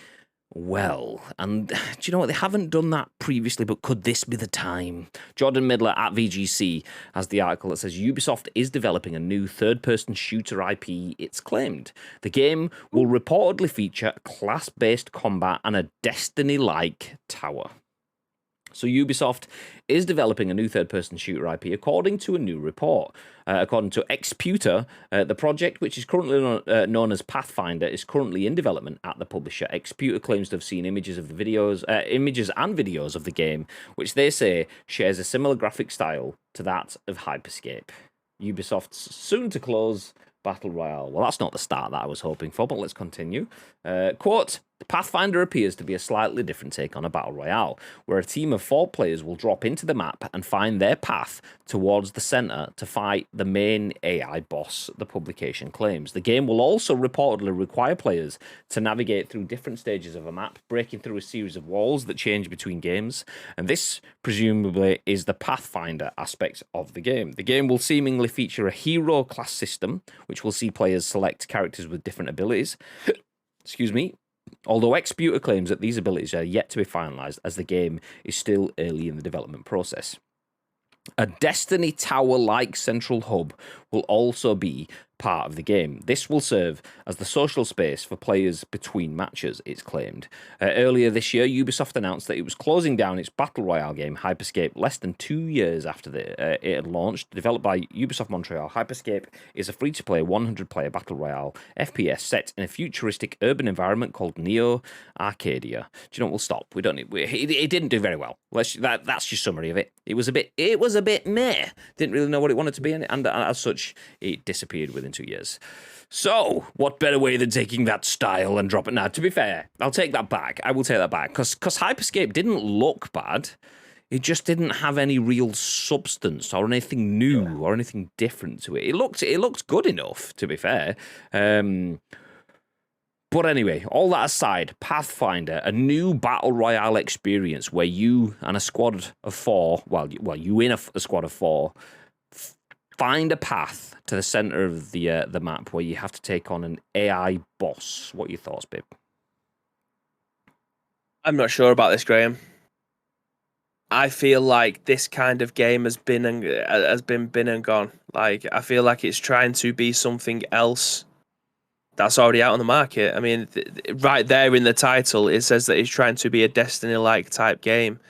A: well. And do you know what? They haven't done that previously, but could this be the time? Jordan Midler at VGC has the article that says Ubisoft is developing a new third-person shooter IP, it's claimed. The game will reportedly feature class-based combat and a Destiny-like tower. So Ubisoft is developing a new third-person shooter IP, according to a new report. According to Xputer, the project, which is currently known as Pathfinder, is currently in development at the publisher. Xputer claims to have seen images and videos of the game, which they say shares a similar graphic style to that of Hyperscape. Ubisoft's soon-to-close Battle Royale. Well, that's not the start that I was hoping for, but let's continue. Quote, Pathfinder appears to be a slightly different take on a Battle Royale, where a team of 4 players will drop into the map and find their path towards the center to fight the main AI boss, the publication claims. The game will also reportedly require players to navigate through different stages of a map, breaking through a series of walls that change between games, and this presumably is the Pathfinder aspect of the game. The game will seemingly feature a hero class system, which will see players select characters with different abilities. Excuse me. Although Xputer claims that these abilities are yet to be finalized as the game is still early in the development process. A Destiny Tower-like central hub will also be part of the game. This will serve as the social space for players between matches, it's claimed. Earlier this year, Ubisoft announced that it was closing down its Battle Royale game, Hyperscape, less than 2 years after it had launched. Developed by Ubisoft Montreal, Hyperscape is a free-to-play 100-player Battle Royale FPS set in a futuristic urban environment called Neo Arcadia. Do you know what? We'll stop. We don't. It didn't do very well. That's your summary of it. It was a bit meh. Didn't really know what it wanted to be, and as such, it disappeared within 2 years. So, what better way than taking that style and dropping it? Now, to be fair, I'll take that back. I will take that back because Hyperscape didn't look bad. It just didn't have any real substance or anything new or anything different to it. It looked good enough, to be fair. But anyway, all that aside, Pathfinder, a new battle royale experience where you and a squad of 4, you in a squad of 4, find a path to the center of the map where you have to take on an AI boss. What are your thoughts, babe?
C: I'm not sure about this, Graham. I feel like this kind of game has been and gone. Like, I feel like it's trying to be something else that's already out on the market. I mean, right there in the title, it says that it's trying to be a Destiny-like type game.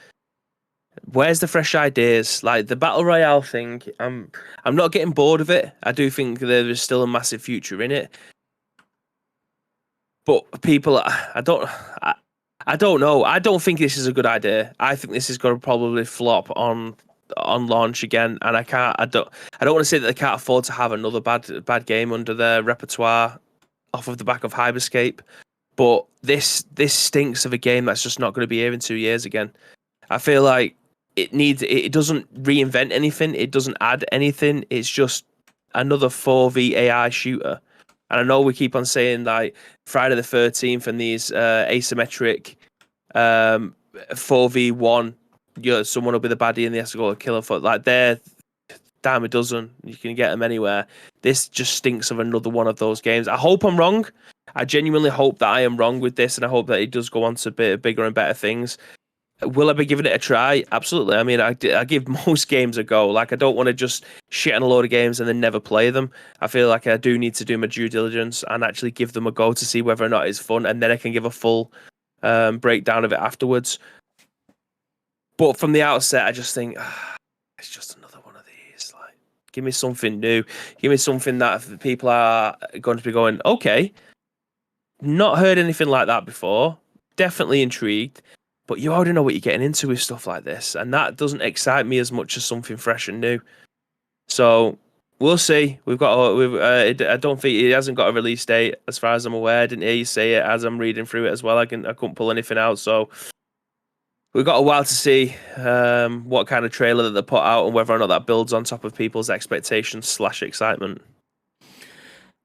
C: Where's the fresh ideas? Like the Battle Royale thing, I'm not getting bored of it. I do think there is still a massive future in it. But people, I don't know. I don't think this is a good idea. I think this is going to probably flop on launch again, and I don't want to say that they can't afford to have another bad game under their repertoire off of the back of Hyperscape. But this stinks of a game that's just not going to be here in 2 years again. I feel like it doesn't reinvent anything. It doesn't add anything. It's just another 4v AI shooter. And I know we keep on saying like Friday the 13th and these asymmetric 4v1, someone will be the baddie and they have to go kill a foot. Like they're dime a dozen. You can get them anywhere. This just stinks of another one of those games. I hope I'm wrong. I genuinely hope that I am wrong with this, and I hope that it does go on to bigger and better things. Will I be giving it a try? Absolutely. I mean, I give most games a go. Like, I don't want to just shit on a load of games and then never play them. I feel like I do need to do my due diligence and actually give them a go to see whether or not it's fun, and then I can give a full breakdown of it afterwards. But from the outset, I just think it's just another one of these. Like, give me something new. Give me something that people are going to be going, okay, not heard anything like that before. Definitely intrigued. but you already know what you're getting into with stuff like this, and that doesn't excite me as much as something fresh and new. So we'll see. I don't think it hasn't got a release date as far as I'm aware. I didn't hear you say it as I'm reading through it as well. I couldn't pull anything out. So we've got a while to see what kind of trailer that they put out and whether or not that builds on top of people's expectations / excitement.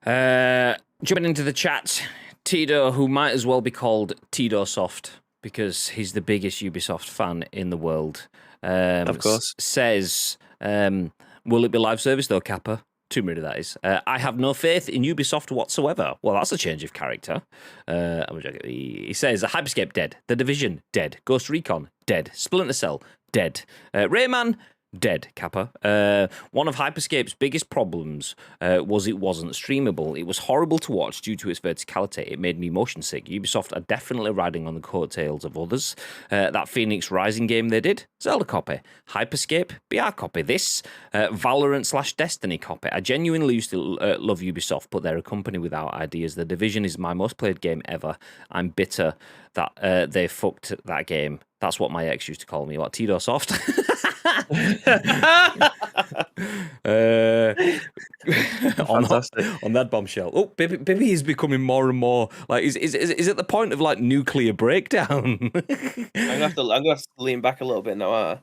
A: Jumping into the chat, Tito, who might as well be called Tidosoft because he's the biggest Ubisoft fan in the world,
C: Of course.
A: says, will it be live service though, Kappa? Tomb Raider, that is. I have no faith in Ubisoft whatsoever. Well, that's a change of character. He says, Hyperscape, dead. The Division, dead. Ghost Recon, dead. Splinter Cell, dead. Rayman, dead, Kappa. One of Hyperscape's biggest problems was it wasn't streamable. It was horrible to watch due to its verticality. It made me motion sick. Ubisoft are definitely riding on the coattails of others. That Phoenix Rising game they did, Zelda copy. Hyperscape, BR copy. This, Valorant / Destiny copy. I genuinely used to love Ubisoft, but they're a company without ideas. The Division is my most played game ever. I'm bitter that they fucked that game. That's what my ex used to call me. What, Tito Soft? on that bombshell. Oh, Bibby is becoming more and more like is at the point of like nuclear breakdown.
C: I'm gonna have to lean back a little bit now.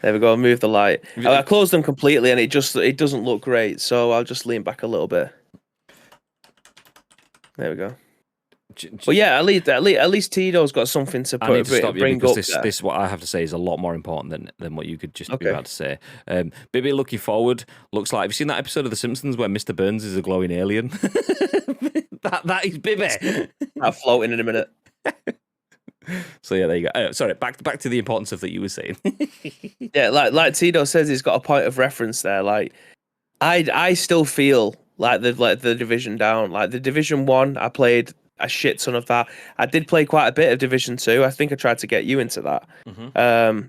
C: There we go. Move the light. I closed them completely, and it doesn't look great. So I'll just lean back a little bit. There we go. Well, yeah, at least Tito's got something to
A: I need to stop you
C: bring
A: because
C: up.
A: this what I have to say is a lot more important than what you could just be about to say. Bibby, looking forward, looks like. Have you seen that episode of The Simpsons where Mr. Burns is a glowing alien? that is Bibby.
C: I'm floating in a minute.
A: So yeah, there you go. Sorry, back to the importance of that you were saying.
C: Yeah, like Tito says, he's got a point of reference there. Like, I still feel like they've let the Division down. Like the Division 1, I played a shit ton of that. I did play quite a bit of Division 2. I think I tried to get you into that. Mm-hmm.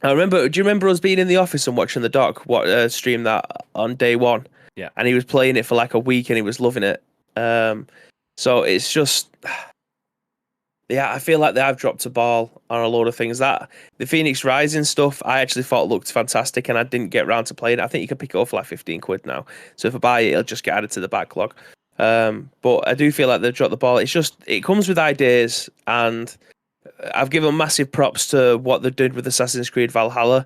C: I remember. Do you remember us being in the office and watching the doc stream that on day one?
A: Yeah.
C: And he was playing it for like a week and he was loving it. So it's just, yeah, I feel like they have dropped a ball on a load of things. That the Phoenix Rising stuff, I actually thought looked fantastic, and I didn't get around to playing it. I think you can pick it up for like 15 quid now. So if I buy it, it'll just get added to the backlog. But I do feel like they've dropped the ball. It's just, it comes with ideas, and I've given massive props to what they did with Assassin's Creed Valhalla,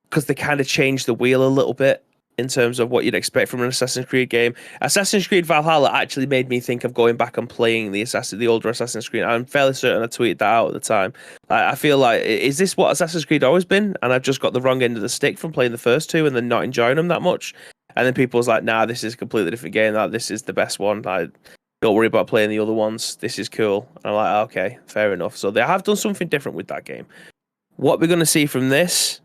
C: because they kind of changed the wheel a little bit in terms of what you'd expect from an Assassin's Creed game. Assassin's Creed Valhalla actually made me think of going back and playing the older Assassin's Creed. I'm fairly certain I tweeted that out at the time. I feel like, is this what Assassin's Creed always been? And I've just got the wrong end of the stick from playing the first two and then not enjoying them that much. And then people was like, nah, this is a completely different game. This is the best one. Don't worry about playing the other ones. This is cool. And I'm like, okay, fair enough. So they have done something different with that game. What we're going to see from this,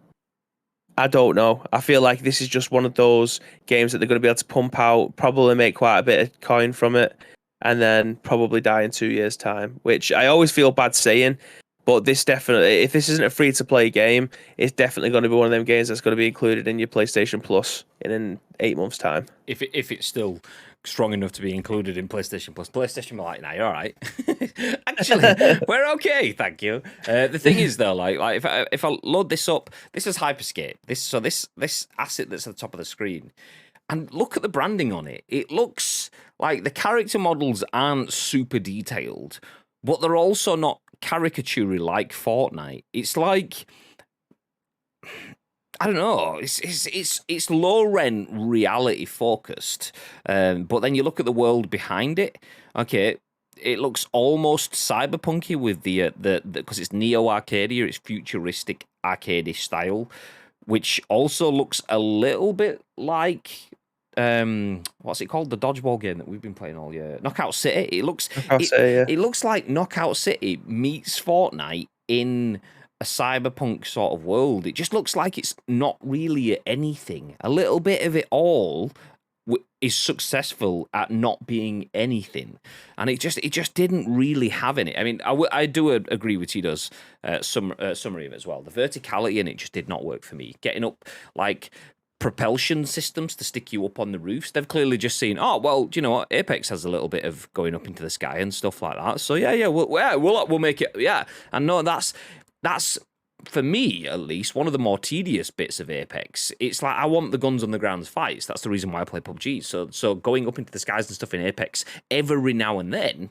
C: I don't know. I feel like this is just one of those games that they're going to be able to pump out, probably make quite a bit of coin from it, and then probably die in 2 years' time, which I always feel bad saying. But this definitely, if this isn't a free-to-play game, it's definitely going to be one of them games that's going to be included in your PlayStation Plus in 8 months' time.
A: If it's still strong enough to be included in PlayStation Plus, PlayStation are like, nah, you're all right. Actually, we're okay, thank you. The thing is, though, like if I load this up, this is Hyperscape. This asset that's at the top of the screen, and look at the branding on it. It looks like the character models aren't super detailed, but they're also not caricature like Fortnite. It's like, I don't know. It's low rent, reality focused, but then you look at the world behind it. Okay, it looks almost cyberpunky with the because it's neo Arcadia. It's futuristic arcade style, which also looks a little bit like what's it called? The dodgeball game that we've been playing all year, Knockout City. It looks it looks like Knockout City meets Fortnite in a cyberpunk sort of world. It just looks like it's not really anything. A little bit of it all is successful at not being anything, and it just didn't really have any. I mean, I do agree with Tito's summary of it as well. The verticality in it just did not work for me. Getting up like propulsion systems to stick you up on the roofs. They've clearly just seen, oh well, do you know what? Apex has a little bit of going up into the sky and stuff like that. So we'll make it. Yeah, and no, that's for me at least one of the more tedious bits of Apex. It's like I want the guns on the ground fights. That's the reason why I play PUBG. So going up into the skies and stuff in Apex every now and then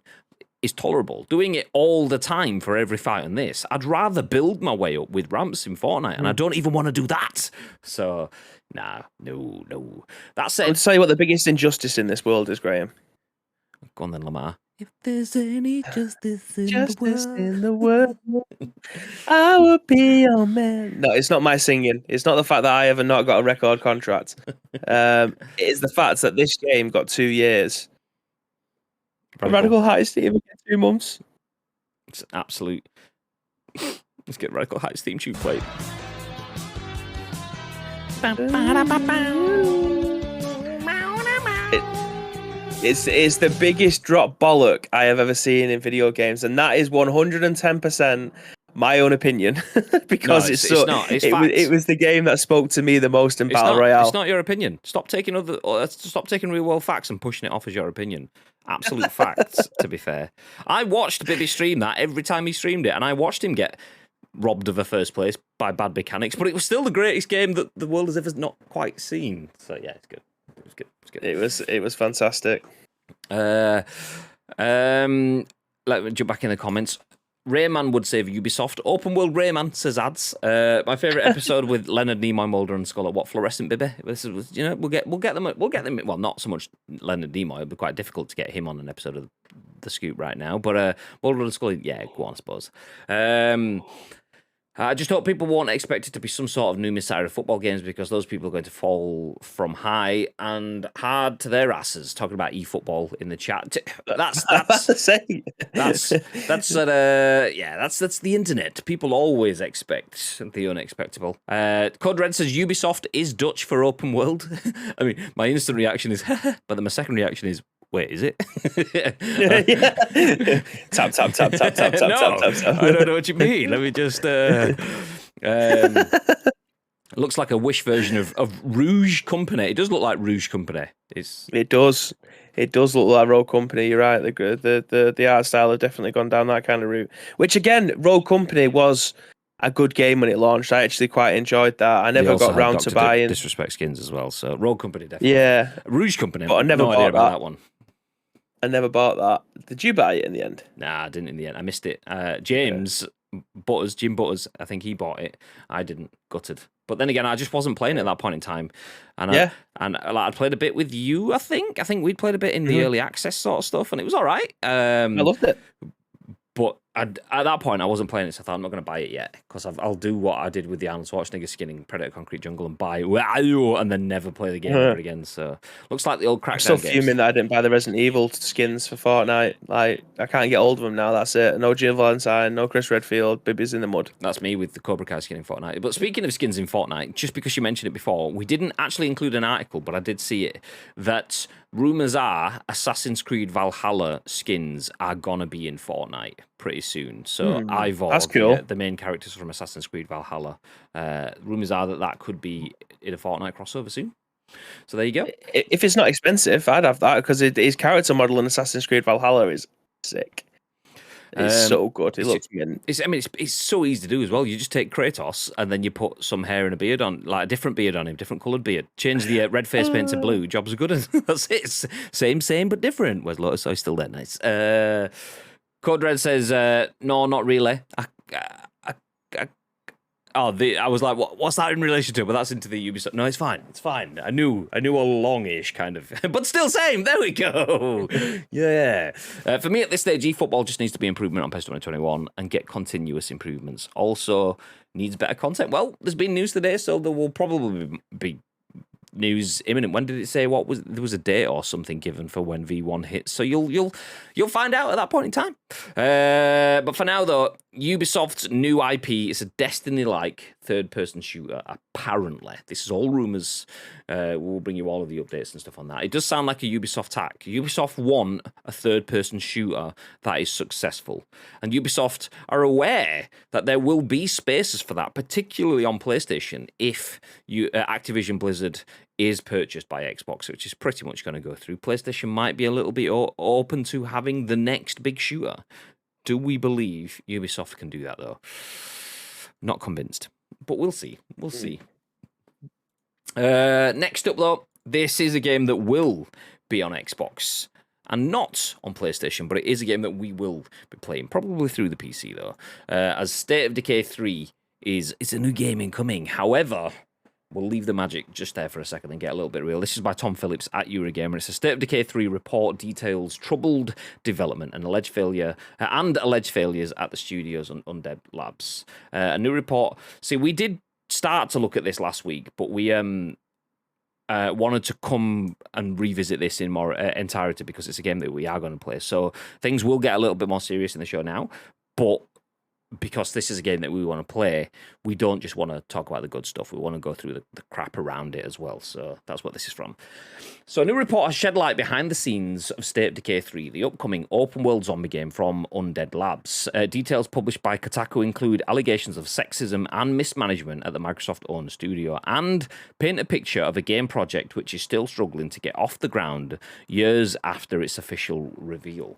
A: is tolerable. Doing it all the time for every fight on this, I'd rather build my way up with ramps in Fortnite, and I don't even want to do that. So, no. That said,
C: I would tell you what the biggest injustice in this world is, Graham.
A: Go on then, Lamar. If there's any justice in
C: the world, I would be your man. No, it's not my singing. It's not the fact that I have not got a record contract. It's the fact that this game got 2 years. Radical Heights theme get 2 months.
A: It's an absolute. Let's get Radical Heights theme tune played.
C: It's the biggest drop bollock I have ever seen in video games, and that is 110% my own opinion because it was the game that spoke to me the most in Battle Royale.
A: It's not your opinion. Stop taking real world facts and pushing it off as your opinion. Absolute facts, to be fair. I watched Bibby stream that every time he streamed it, and I watched him get robbed of a first place by bad mechanics, but it was still the greatest game that the world has ever not quite seen. So yeah, it's good.
C: It was fantastic.
A: Let me jump back in the comments. Rayman would save Ubisoft. Open World Rayman, says ads. My favourite episode with Leonard, Nimoy, Mulder, and Skull. What fluorescent Bibby? This is, we'll get them. Well, not so much Leonard Nimoy. It'll be quite difficult to get him on an episode of The Scoop right now. But Mulder and Skull, yeah, go on, I suppose. I just hope people won't expect it to be some sort of new Messiah of football games, because those people are going to fall from high and hard to their asses. Talking about eFootball in the chat. That's the internet. People always expect the unexpectable. Code Red says Ubisoft is Dutch for open world. I mean, my instant reaction is, but then my second reaction is, wait, is it?
C: Tap.
A: No, I don't know what you mean. Let me just. Looks like a Wish version of Rouge Company. It does look like Rouge Company.
C: It does look like Rogue Company. You're right. The art style have definitely gone down that kind of route. Which again, Rogue Company was a good game when it launched. I actually quite enjoyed that. I never got round to buying
A: Disrespect skins as well. So Rogue Company definitely.
C: Yeah,
A: Rouge Company.
C: But I never
A: bought about that one.
C: I never bought that. Did you buy it in the end?
A: Nah, I didn't in the end. I missed it. James Butters, Jim Butters, I think he bought it. I didn't. Gutted. But then again, I just wasn't playing at that point in time. And I'd played a bit with you, I think. I think we'd played a bit in the early access sort of stuff, and it was all right.
C: I loved it.
A: But at that point, I wasn't playing it, so I thought I'm not going to buy it yet, because I'll do what I did with the Arnold Schwarzenegger skin in Predator Concrete Jungle and buy and then never play the game ever again. So looks like the old Crackdown
C: I'm still
A: games.
C: fuming that I didn't buy the Resident Evil skins for Fortnite. Like, I can't get hold of them now. That's it. No Jill Valentine, no Chris Redfield. Bibby's in the mud.
A: That's me with the Cobra Kai skin in Fortnite. But speaking of skins in Fortnite, just because you mentioned it before, we didn't actually include an article, but I did see it, that rumours are Assassin's Creed Valhalla skins are going to be in Fortnite pretty soon. So Ivor,
C: that's cool.
A: The main characters from Assassin's Creed Valhalla, rumours are that could be in a Fortnite crossover soon. So there you go.
C: If it's not expensive, I'd have that, because his character model in Assassin's Creed Valhalla is sick. It's so good. It looks mint.
A: It's so easy to do as well. You just take Kratos and then you put some hair and a beard on, like a different beard on him, different coloured beard. Change the red face paint to blue. Jobs are good. That's it. It's same but different. Where's Lotus? Oh, still there. Nice. Code Red says, no, not really. I was like, what's that in relation to? But that's into the Ubisoft. No, it's fine. It's fine. I knew all along-ish, kind of. But still same. There we go. Yeah. For me, at this stage, eFootball just needs to be improvement on PES 2021 and get continuous improvements. Also, needs better content. Well, there's been news today, so there will probably be news imminent. When did it say there was a date or something given for when V1 hits? So you'll find out at that point in time. But for now, though, Ubisoft's new IP is a Destiny-like third-person shooter, apparently. This is all rumours. We'll bring you all of the updates and stuff on that. It does sound like a Ubisoft tack. Ubisoft want a third-person shooter that is successful. And Ubisoft are aware that there will be spaces for that, particularly on PlayStation, if Activision Blizzard is purchased by Xbox, which is pretty much going to go through. PlayStation might be a little bit open to having the next big shooter. Do we believe Ubisoft can do that, though? Not convinced, but we'll see. We'll see. Next up, though, this is a game that will be on Xbox and not on PlayStation, but it is a game that we will be playing, probably through the PC, though, as State of Decay 3 it's a new game incoming. However, we'll leave the magic just there for a second and get a little bit real. This is by Tom Phillips at Eurogamer. It's a State of Decay 3 report details troubled development and alleged failures at the studios on Undead Labs. A new report. See, we did start to look at this last week, but we wanted to come and revisit this in more entirety because it's a game that we are going to play. So things will get a little bit more serious in the show now, but because this is a game that we want to play, we don't just want to talk about the good stuff. We want to go through the crap around it as well. So that's what this is from. So a new report has shed light behind the scenes of State of Decay 3, the upcoming open-world zombie game from Undead Labs. Details published by Kotaku include allegations of sexism and mismanagement at the Microsoft-owned studio and paint a picture of a game project which is still struggling to get off the ground years after its official reveal.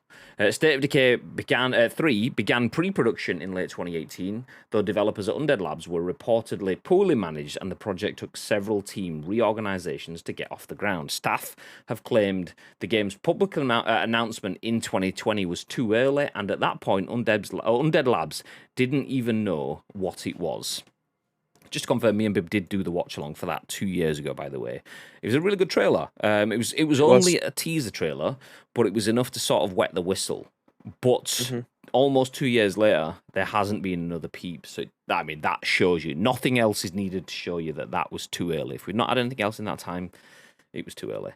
A: State of Decay 3 began pre-production in late 2018, though developers at Undead Labs were reportedly poorly managed and the project took several team reorganizations to get off the ground. Staff have claimed the game's public announcement in 2020 was too early, and at that point, Undead Labs didn't even know what it was. Just to confirm, me and Bib did do the watch-along for that 2 years ago, by the way. It was a really good trailer. It was only a teaser trailer, but it was enough to sort of wet the whistle. But almost 2 years later, there hasn't been another peep. So, I mean, that shows you. Nothing else is needed to show you that was too early. If we've not had anything else in that time, it was too early.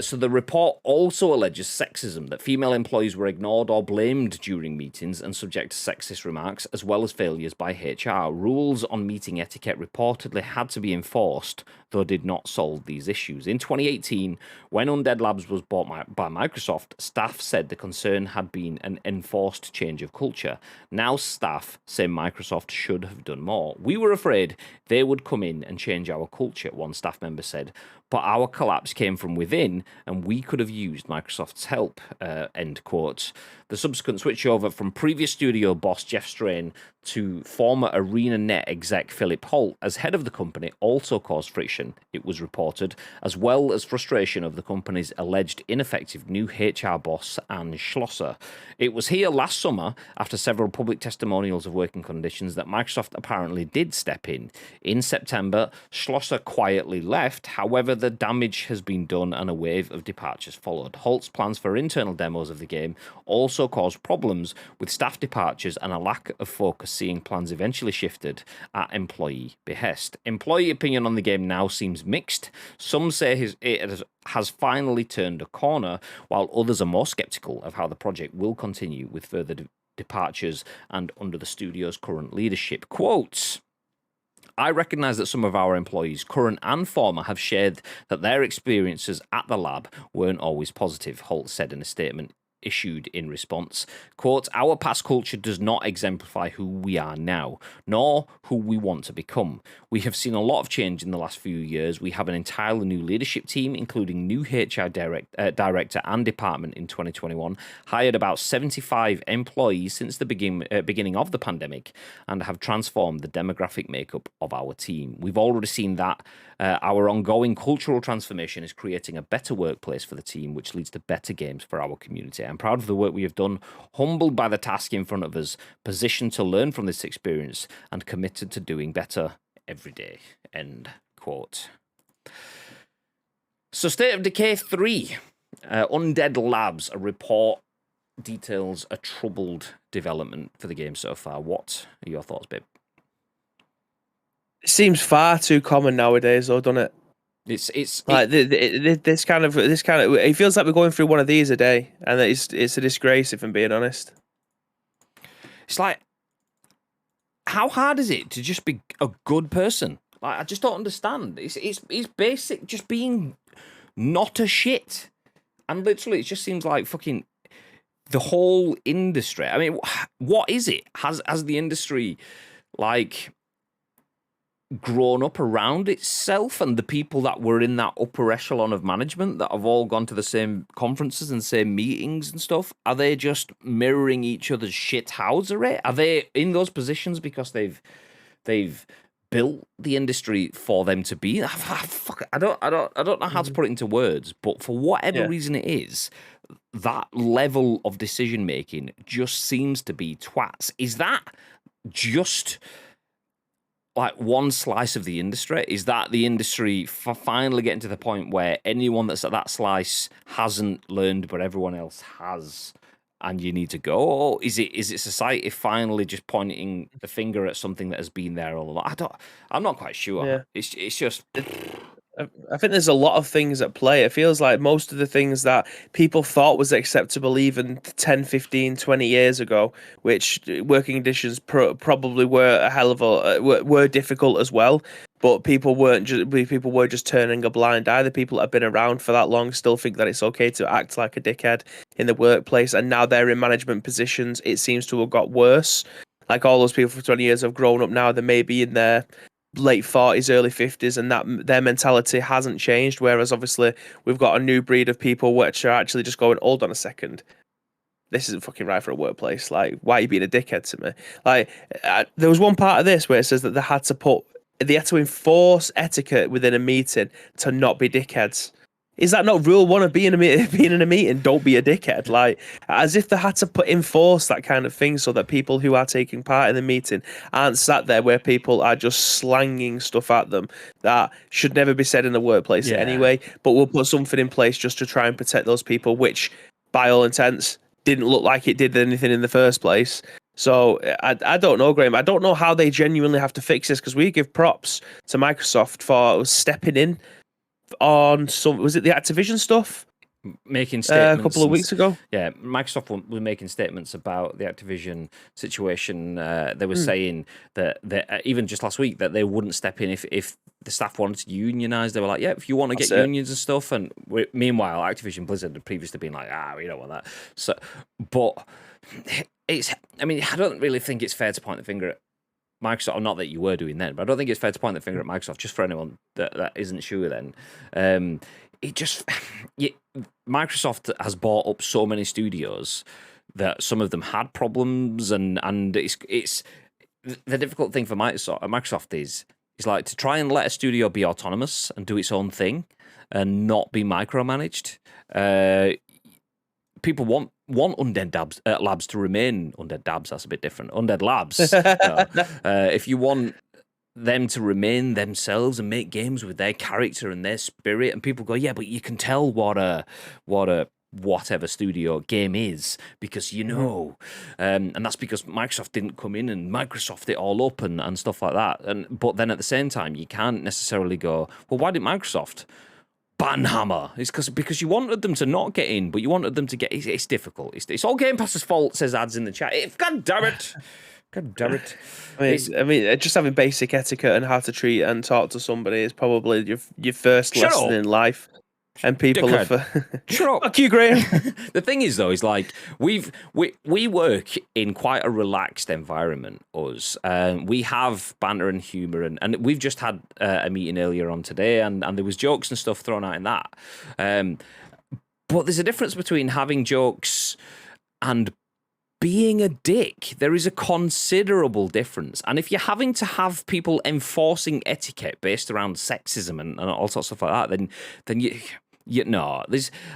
A: So the report also alleges sexism, that female employees were ignored or blamed during meetings and subject to sexist remarks, as well as failures by HR. Rules on meeting etiquette reportedly had to be enforced, though did not solve these issues. In 2018, when Undead Labs was bought by Microsoft, staff said the concern had been an enforced change of culture. Now staff say Microsoft should have done more. We were afraid they would come in and change our culture, one staff member said, but our collapse came from within and we could have used Microsoft's help, end quote. The subsequent switchover from previous studio boss Jeff Strain to former ArenaNet exec Philip Holt as head of the company also caused friction, it was reported, as well as frustration of the company's alleged ineffective new HR boss, Anne Schlosser. It was here last summer, after several public testimonials of working conditions, that Microsoft apparently did step in. In September, Schlosser quietly left. However, the damage has been done and a wave of departures followed. Holt's plans for internal demos of the game also caused problems with staff departures and a lack of focus, seeing plans eventually shifted at employee behest. Employee opinion on the game now seems mixed. Some say it has finally turned a corner, while others are more skeptical of how the project will continue with further departures and under the studio's current leadership. Quotes: I recognise that some of our employees, current and former, have shared that their experiences at the lab weren't always positive, Holt said in a statement issued in response. Quote, our past culture does not exemplify who we are now, nor who we want to become. We have seen a lot of change in the last few years. We have an entirely new leadership team, including new HR director and department in 2021, hired about 75 employees since the beginning of the pandemic, and have transformed the demographic makeup of our team. We've already seen that our ongoing cultural transformation is creating a better workplace for the team, which leads to better games for our community. I'm proud of the work we have done, humbled by the task in front of us, positioned to learn from this experience, and committed to doing better every day. End quote. So, State of Decay 3, Undead Labs, a report details a troubled development for the game so far. What are your thoughts, babe?
C: It seems far too common nowadays, though, doesn't it?
A: It's
C: like this kind of. It feels like we're going through one of these a day, and it's a disgrace, if I'm being honest.
A: It's like how hard is it to just be a good person? Like, I just don't understand. It's basic, just being not a shit. And literally, it just seems like fucking the whole industry. I mean, what is it? Has the industry like grown up around itself, and the people that were in that upper echelon of management that have all gone to the same conferences and same meetings and stuff, are they just mirroring each other's shithousery? Are they in those positions because they've built the industry for them to be? I don't know how to put it into words, but for whatever reason it is, that level of decision making just seems to be twats. Is that just like one slice of the industry? Is that the industry finally getting to the point where anyone that's at that slice hasn't learned, but everyone else has, and you need to go? Or is it society finally just pointing the finger at something that has been there all along? I'm not quite sure.
C: Yeah.
A: It's just.
C: I think there's a lot of things at play. It feels like most of the things that people thought was acceptable even 10, 15, 20 years ago, which working conditions probably were a hell of a were difficult as well. But people were just turning a blind eye. The people that have been around for that long still think that it's okay to act like a dickhead in the workplace, and now they're in management positions. It seems to have got worse. Like all those people for 20 years have grown up now. They may be in their late 40s, early 50s, and that their mentality hasn't changed. Whereas obviously we've got a new breed of people which are actually just going, hold on a second, this isn't fucking right for a workplace. Like, why are you being a dickhead to me? Like, there was one part of this where it says that they had to enforce etiquette within a meeting to not be dickheads. Is that not rule one of being in a meeting? Don't be a dickhead. Like, as if they had to enforce that kind of thing so that people who are taking part in the meeting aren't sat there where people are just slanging stuff at them that should never be said in the workplace anyway. But we'll put something in place just to try and protect those people, which, by all intents, didn't look like it did anything in the first place. So I don't know, Graham. I don't know how they genuinely have to fix this, because we give props to Microsoft for stepping in on was it the Activision stuff?
A: Making statements
C: a couple of weeks ago.
A: Yeah, Microsoft were making statements about the Activision situation. They were saying that even just last week that they wouldn't step in if the staff wanted to unionize. They were like, yeah, if you want to get unions and stuff. And meanwhile, Activision Blizzard had previously been like, we don't want that. So, but I mean, I don't really think it's fair to point the finger at Microsoft, or not that you were doing then, but I don't think it's fair to point the finger at Microsoft, just for anyone that isn't sure then. Microsoft has bought up so many studios that some of them had problems, and it's the difficult thing for Microsoft is like to try and let a studio be autonomous and do its own thing and not be micromanaged. People want Undead Labs to remain Undead Dabs. That's a bit different. Undead Labs. If you want them to remain themselves and make games with their character and their spirit, and people go, yeah, but you can tell what a whatever studio game is because and that's because Microsoft didn't come in and Microsoft it all up and stuff like that. But then at the same time, you can't necessarily go, well, why didn't Microsoft ban Hammer? It's because you wanted them to not get in, but you wanted them to get. It's difficult. It's all Game Pass's fault, says Ads in the chat. God damn it. God damn it.
C: I mean, just having basic etiquette and how to treat and talk to somebody is probably your first lesson in life. And people have
A: shut up.
C: Fuck you, Graham.
A: The thing is, though, is like we work in quite a relaxed environment. We have banter and humour, and we've just had a meeting earlier on today, and there was jokes and stuff thrown out in that. But there's a difference between having jokes and being a dick. There is a considerable difference. And if you're having to have people enforcing etiquette based around sexism and all sorts of stuff like that, then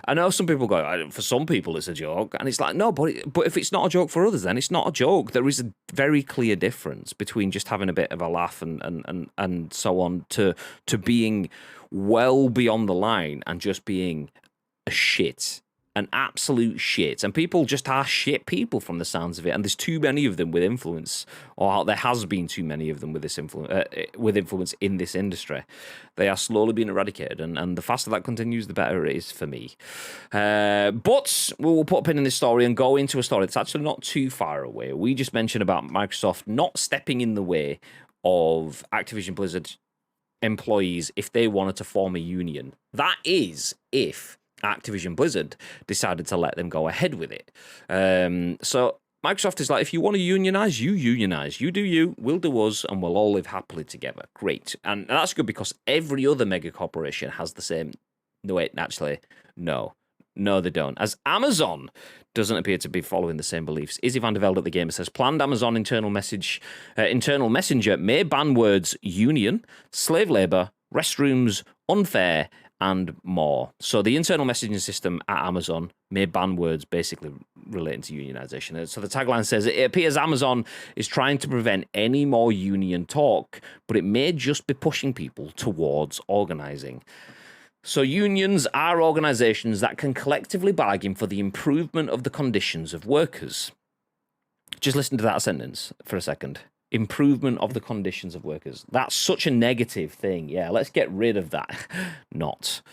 A: I know some people go, for some people it's a joke, and it's like, no, but if it's not a joke for others, then it's not a joke. There is a very clear difference between just having a bit of a laugh and so on to being well beyond the line and just being a shit an absolute shit, and people just are shit people from the sounds of it. And there's too many of them with influence, or there has been too many of them with this influence in this industry. They are slowly being eradicated, and the faster that continues, the better it is for me. But we'll put a pin in this story and go into a story that's actually not too far away. We just mentioned about Microsoft not stepping in the way of Activision Blizzard employees if they wanted to form a union. That is, if Activision Blizzard decided to let them go ahead with it. So Microsoft is like, if you want to unionize, you unionize. You do you, we'll do us, and we'll all live happily together. Great. And that's good because every other mega corporation has the same. No, wait, actually, no. No, they don't. As Amazon doesn't appear to be following the same beliefs. Izzy van der Velde at The Gamer says, planned Amazon internal messenger may ban words union, slave labor, restrooms, unfair, and more. So the internal messaging system at Amazon may ban words basically relating to unionization. So the tagline says, it appears Amazon is trying to prevent any more union talk, but it may just be pushing people towards organizing. So unions are organizations that can collectively bargain for the improvement of the conditions of workers. Just listen to that sentence for a second. Improvement of the conditions of workers. That's such a negative thing. Yeah, let's get rid of that. Not.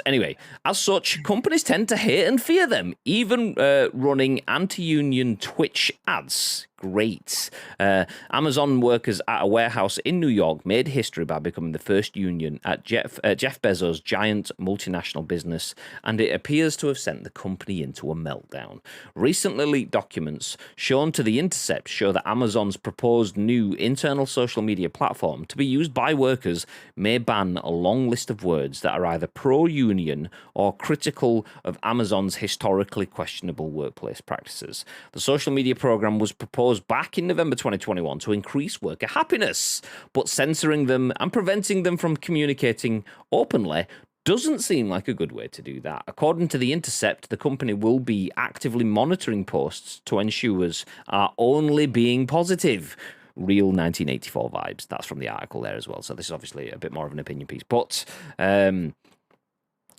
A: Anyway, as such, companies tend to hate and fear them, even running anti-union Twitch ads. Great. Amazon workers at a warehouse in New York made history by becoming the first union at Jeff Bezos' giant multinational business, and it appears to have sent the company into a meltdown. Recently leaked documents shown to The Intercept show that Amazon's proposed new internal social media platform to be used by workers may ban a long list of words that are either pro-union or critical of Amazon's historically questionable workplace practices. The social media program was proposed back in November 2021 to increase worker happiness, but censoring them and preventing them from communicating openly doesn't seem like a good way to do that. According to The Intercept, the company will be actively monitoring posts to ensure are only being positive. Real 1984 vibes. That's from the article there as well. So this is obviously a bit more of an opinion piece. But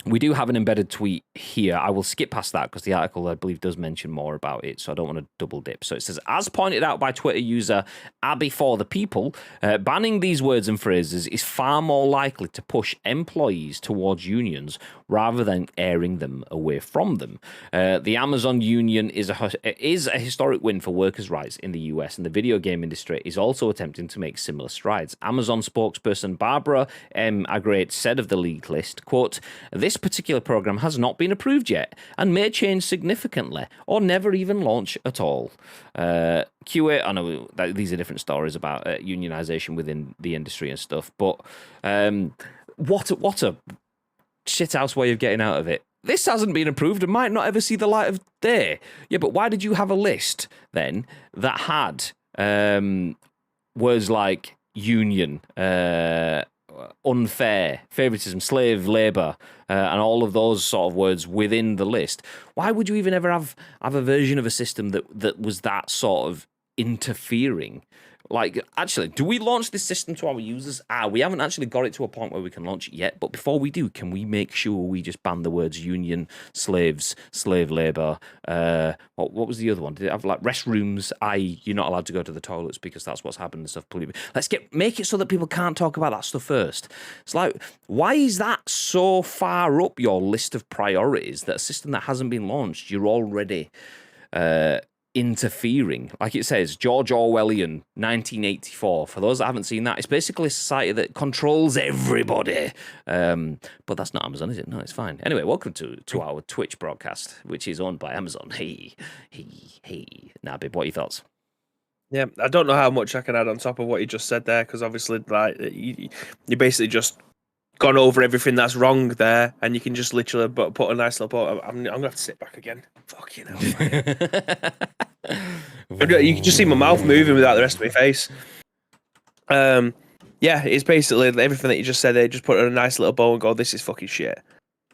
A: we do have an embedded tweet here. I will skip past that because the article, I believe, does mention more about it, so I don't want to double dip. So it says, as pointed out by Twitter user Abby for the People, banning these words and phrases is far more likely to push employees towards unions rather than airing them away from them. The Amazon union is a historic win for workers' rights in the US, and the video game industry is also attempting to make similar strides. Amazon spokesperson Barbara M. Agrate said of the leaked list, quote, this particular program has not been approved yet and may change significantly or never even launch at all. QA, I know that these are different stories about unionization within the industry and stuff, but what a shithouse way of getting out of it. This hasn't been approved and might not ever see the light of day. Yeah, but why did you have a list then that had words like union, unfair, favoritism, slave labor, and all of those sort of words within the list? Why would you even ever have a version of a system that was that sort of interfering? Like, actually, do we launch this system to our users? We haven't actually got it to a point where we can launch it yet, but before we do, can we make sure we just ban the words union, slaves, slave labor, what was the other one? Did it have, like, restrooms, you're not allowed to go to the toilets because that's what's happened and stuff. Let's make it so that people can't talk about that stuff first. It's like, why is that so far up your list of priorities that a system that hasn't been launched, you're already interfering? Like it says, George Orwellian 1984. For those that haven't seen that, it's basically a society that controls everybody. But that's not Amazon, is it? No, it's fine. Anyway, welcome to our Twitch broadcast, which is owned by Amazon. Hey. Nah, babe, what are your thoughts?
C: Yeah, I don't know how much I can add on top of what you just said there, because obviously, like, you basically just gone over everything that's wrong there, and you can just literally put a nice little. I'm gonna have to sit back again. Fucking hell. You can just see my mouth moving without the rest of my face. Yeah, it's basically everything that you just said there. Just put it in a nice little bow and go, this is fucking shit.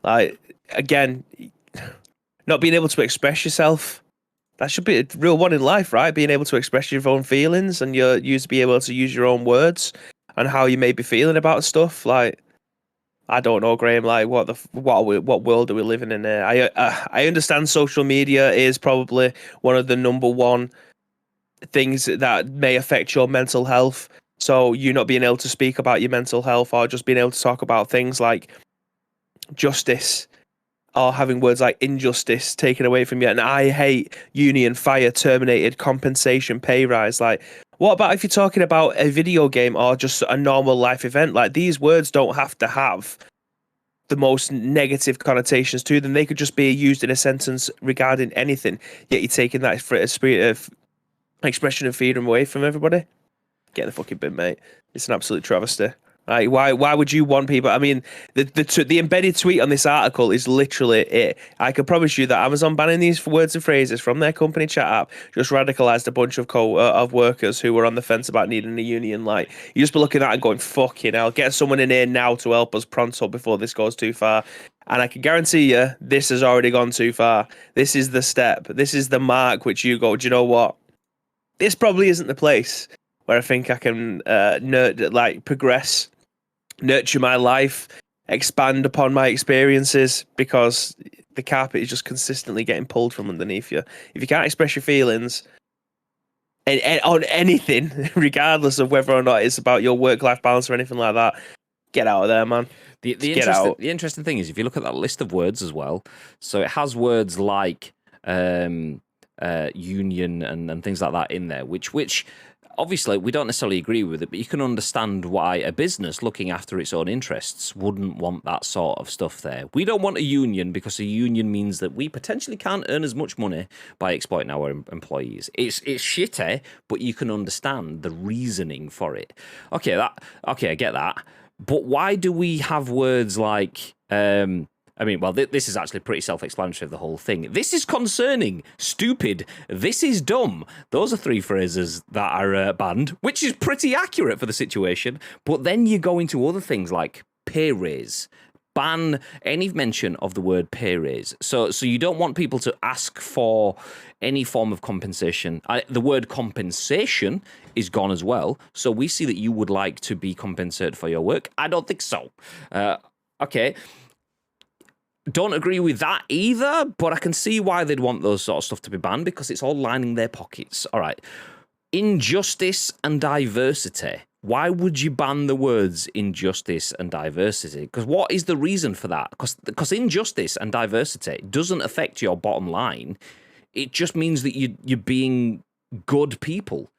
C: Like, again, not being able to express yourself. That should be a real one in life, right? Being able to express your own feelings and be able to use your own words and how you may be feeling about stuff. Like, I don't know, Graham. Like, what world are we living in here? I understand social media is probably one of the number one things that may affect your mental health. So you not being able to speak about your mental health, or just being able to talk about things like justice, or having words like injustice taken away from you, and I hate, union, fire, terminated, compensation, pay rise. Like, what about if you're talking about a video game or just a normal life event? Like, these words don't have to have the most negative connotations to them. They could just be used in a sentence regarding anything. Yet you're taking that for a spirit of expression of freedom away from everybody. Get in the fucking bin, mate. It's an absolute travesty. Like, why would you want people? I mean, the embedded tweet on this article is literally it. I can promise you that Amazon banning these words and phrases from their company chat app just radicalized a bunch of workers who were on the fence about needing a union. Like, you just be looking at it and going, fucking hell, get someone in here now to help us pronto before this goes too far. And I can guarantee you, this has already gone too far. This is the step. This is the mark which you go, do you know what? This probably isn't the place where I think I can progress, nurture my life, expand upon my experiences, because the carpet is just consistently getting pulled from underneath you. If you can't express your feelings on anything, regardless of whether or not it's about your work-life balance or anything like that, get out of there, man.
A: The interesting thing is, if you look at that list of words as well, so it has words like union and things like that in there, which obviously we don't necessarily agree with it, but you can understand why a business looking after its own interests wouldn't want that sort of stuff there. We don't want a union because a union means that we potentially can't earn as much money by exploiting our employees. It's shitty, but you can understand the reasoning for it. Okay, I get that. But why do we have words like this is actually pretty self-explanatory of the whole thing. This is concerning, stupid, this is dumb. Those are three phrases that are banned, which is pretty accurate for the situation. But then you go into other things like pay raise. Ban any mention of the word pay raise. So you don't want people to ask for any form of compensation. The word compensation is gone as well. So we see that you would like to be compensated for your work. I don't think so. Okay. Don't agree with that either, but I can see why they'd want those sort of stuff to be banned, because it's all lining their pockets. All right. Injustice and diversity. Why would you ban the words injustice and diversity? Because what is the reason for that? Because injustice and diversity doesn't affect your bottom line. It just means that you're being good people.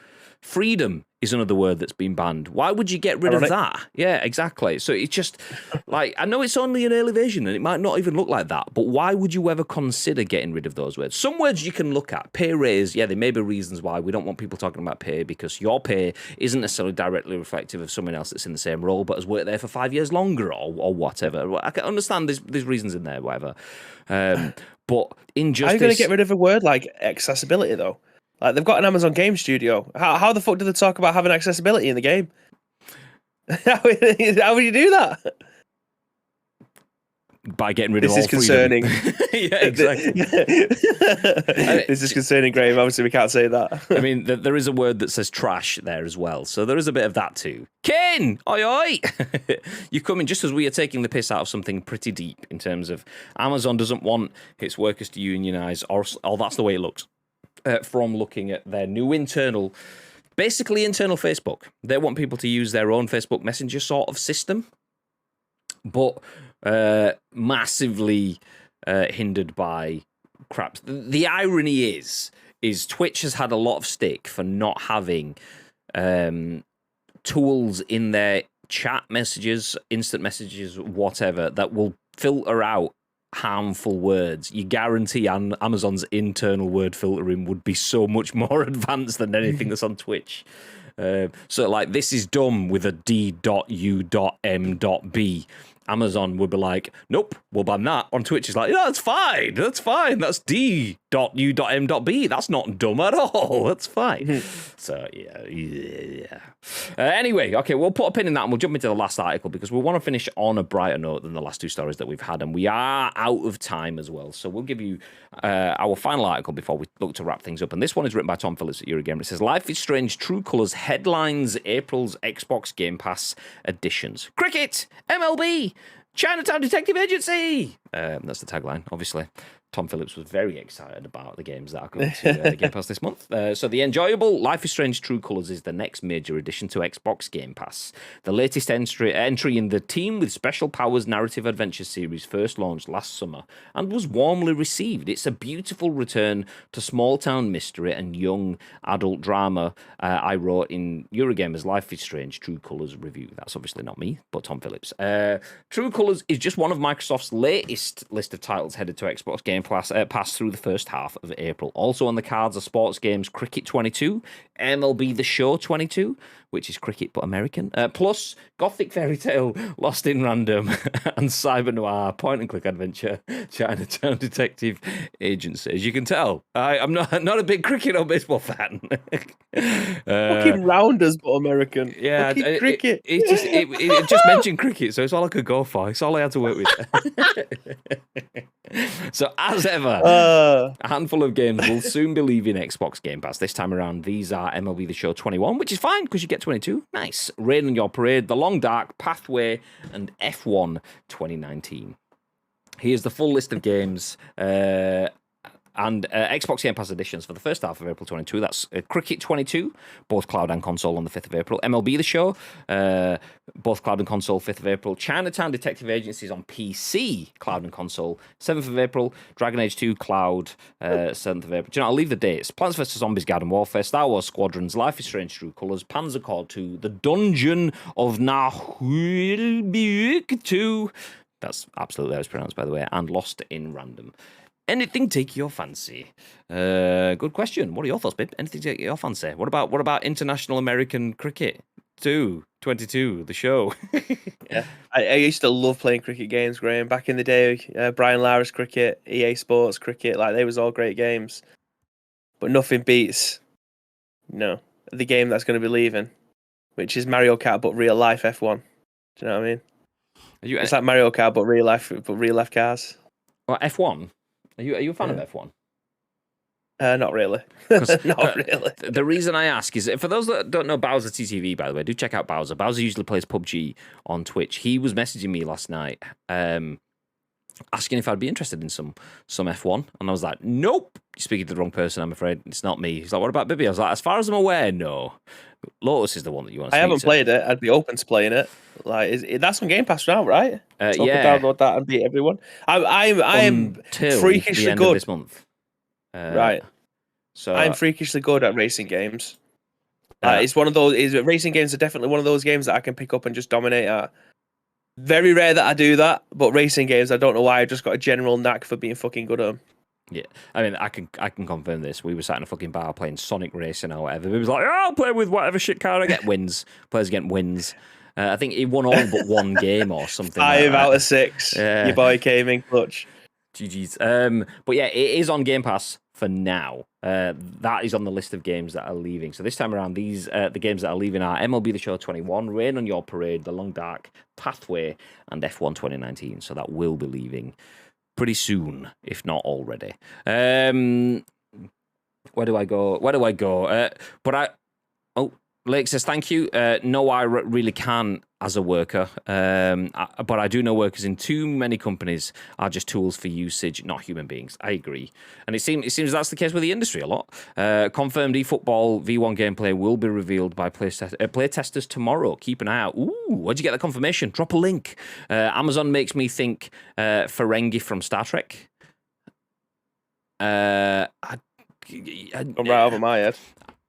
A: Freedom is another word that's been banned. Why would you get rid of that? Yeah, exactly. So it's just like, I know it's only an early version and it might not even look like that, but why would you ever consider getting rid of those words? Some words you can look at. Pay raise, yeah, there may be reasons why we don't want people talking about pay, because your pay isn't necessarily directly reflective of someone else that's in the same role but has worked there for 5 years longer or whatever. I can understand there's reasons in there, whatever. But injustice...
C: Are you going to get rid of a word like accessibility, though? Like, they've got an Amazon game studio. How the fuck do they talk about having accessibility in the game? How would you do that?
A: By getting rid of all
C: freedom. Concerning.
A: Yeah, exactly.
C: This is concerning, Graham. Obviously, we can't say that.
A: I mean, there is a word that says trash there as well, so there is a bit of that too. Ken! Oi, oi! You've come in just as we are taking the piss out of something pretty deep in terms of Amazon doesn't want its workers to unionise, or that's the way it looks. From looking at their new internal Facebook. They want people to use their own Facebook Messenger sort of system, but massively hindered by crap. The irony is Twitch has had a lot of stick for not having tools in their chat messages, instant messages, whatever, that will filter out harmful words. You guarantee Amazon's internal word filtering would be so much more advanced than anything that's on Twitch. So like, this is dumb with a D.U.M.B. Amazon would be like, nope, we'll ban that. On Twitch, it's like, yeah, that's fine. That's D.U.M.B. That's not dumb at all. That's fine. So, yeah. Anyway, okay, we'll put a pin in that and we'll jump into the last article, because we want to finish on a brighter note than the last two stories that we've had, and we are out of time as well. So we'll give you our final article before we look to wrap things up. And this one is written by Tom Phillips at Eurogamer. It says, Life is Strange True Colours headlines April's Xbox Game Pass editions. Cricket! MLB! Chinatown Detective Agency. That's the tagline, obviously. Tom Phillips was very excited about the games that are coming to Game Pass this month. So the enjoyable Life is Strange True Colors is the next major addition to Xbox Game Pass. The latest entry in the Team with Special Powers narrative adventure series first launched last summer and was warmly received. It's a beautiful return to small-town mystery and young adult drama I wrote in Eurogamer's Life is Strange True Colors review. That's obviously not me, but Tom Phillips. True Colors is just one of Microsoft's latest list of titles headed to Xbox Game Pass through the first half of April. Also on the cards are sports games Cricket 22, MLB The Show 22, which is cricket but American, plus Gothic Fairy Tale Lost in Random and Cyber Noir point-and-click adventure Chinatown Detective Agency. As you can tell, I'm not a big cricket or baseball fan.
C: Fucking rounders but American.
A: Yeah,
C: cricket.
A: It just mentioned cricket, so it's all I could go for. It's all I had to work with. So, as ever, a handful of games will soon be leaving Xbox Game Pass. This time around, these are MLB The Show 21, which is fine because you get 22. Nice. Rain on Your Parade, The Long Dark, Pathway, and F1 2019. Here's the full list of games and Xbox Game Pass editions for the first half of April 22. That's Cricket 22, both cloud and console on the 5th of April. MLB The Show, both cloud and console, 5th of April. Chinatown Detective Agencies on PC, cloud and console, 7th of April. Dragon Age 2, cloud, 7th of April. Do you know, I'll leave the dates. Plants vs. Zombies Garden Warfare, Star Wars Squadrons, Life is Strange True Colors, Panzer Corps 2, The Dungeon of Nahulbiuk 2. That's absolutely how it's pronounced, by the way, and Lost in Random. Anything take your fancy? Good question. What are your thoughts, babe? Anything take your fancy? What about International American Cricket 22, the show?
C: Yeah, I used to love playing cricket games, Graham. Back in the day, Brian Lyra's cricket, EA Sports cricket, like they was all great games. But nothing beats, the game that's going to be leaving, which is Mario Kart but real life F1. Do you know what I mean? It's like Mario Kart but real life cars.
A: Well, F1. Are you a fan of F1?
C: Not really. Not really.
A: The reason I ask is, for those that don't know Bowser TTV, by the way, do check out Bowser. Bowser usually plays PUBG on Twitch. He was messaging me last night, asking if I'd be interested in some F1, and I was like, nope. You're speaking to the wrong person, I'm afraid. It's not me. He's like, what about Bibby? I was like, as far as I'm aware, no. Lotus is the one that you want to
C: I
A: speak
C: haven't
A: to.
C: played it. I'd be open to playing it. Like, that's on Game Pass now, right? So
A: yeah.
C: I can download that and beat everyone. I'm freakishly
A: the end
C: good
A: of this month.
C: Right.
A: So
C: I'm freakishly good at racing games. It's one of those. Racing games are definitely one of those games that I can pick up and just dominate at. Very rare that I do that, but racing games, I don't know why. I've just got a general knack for being fucking good at them.
A: Yeah, I mean, I can confirm this. We were sat in a fucking bar playing Sonic Racing or whatever. He was like, I'll play with whatever shit car I get. Wins. Players again wins. I think he won all but one game or something.
C: 5 out of 6. Yeah. Your boy came in clutch.
A: GG's. But yeah, it is on Game Pass for now. That is on the list of games that are leaving. So this time around, the games that are leaving are MLB The Show 21, Rain on Your Parade, The Long Dark, Pathway, and F1 2019. So that will be leaving pretty soon, if not already. Where do I go? Lake says, thank you. No, I really can't as a worker. But I do know workers in too many companies are just tools for usage, not human beings. I agree. And it seems that's the case with the industry a lot. Confirmed eFootball V1 gameplay will be revealed by playtesters tomorrow. Keep an eye out. Ooh, where'd you get the confirmation? Drop a link. Amazon makes me think Ferengi from Star Trek.
C: I'm right over my head.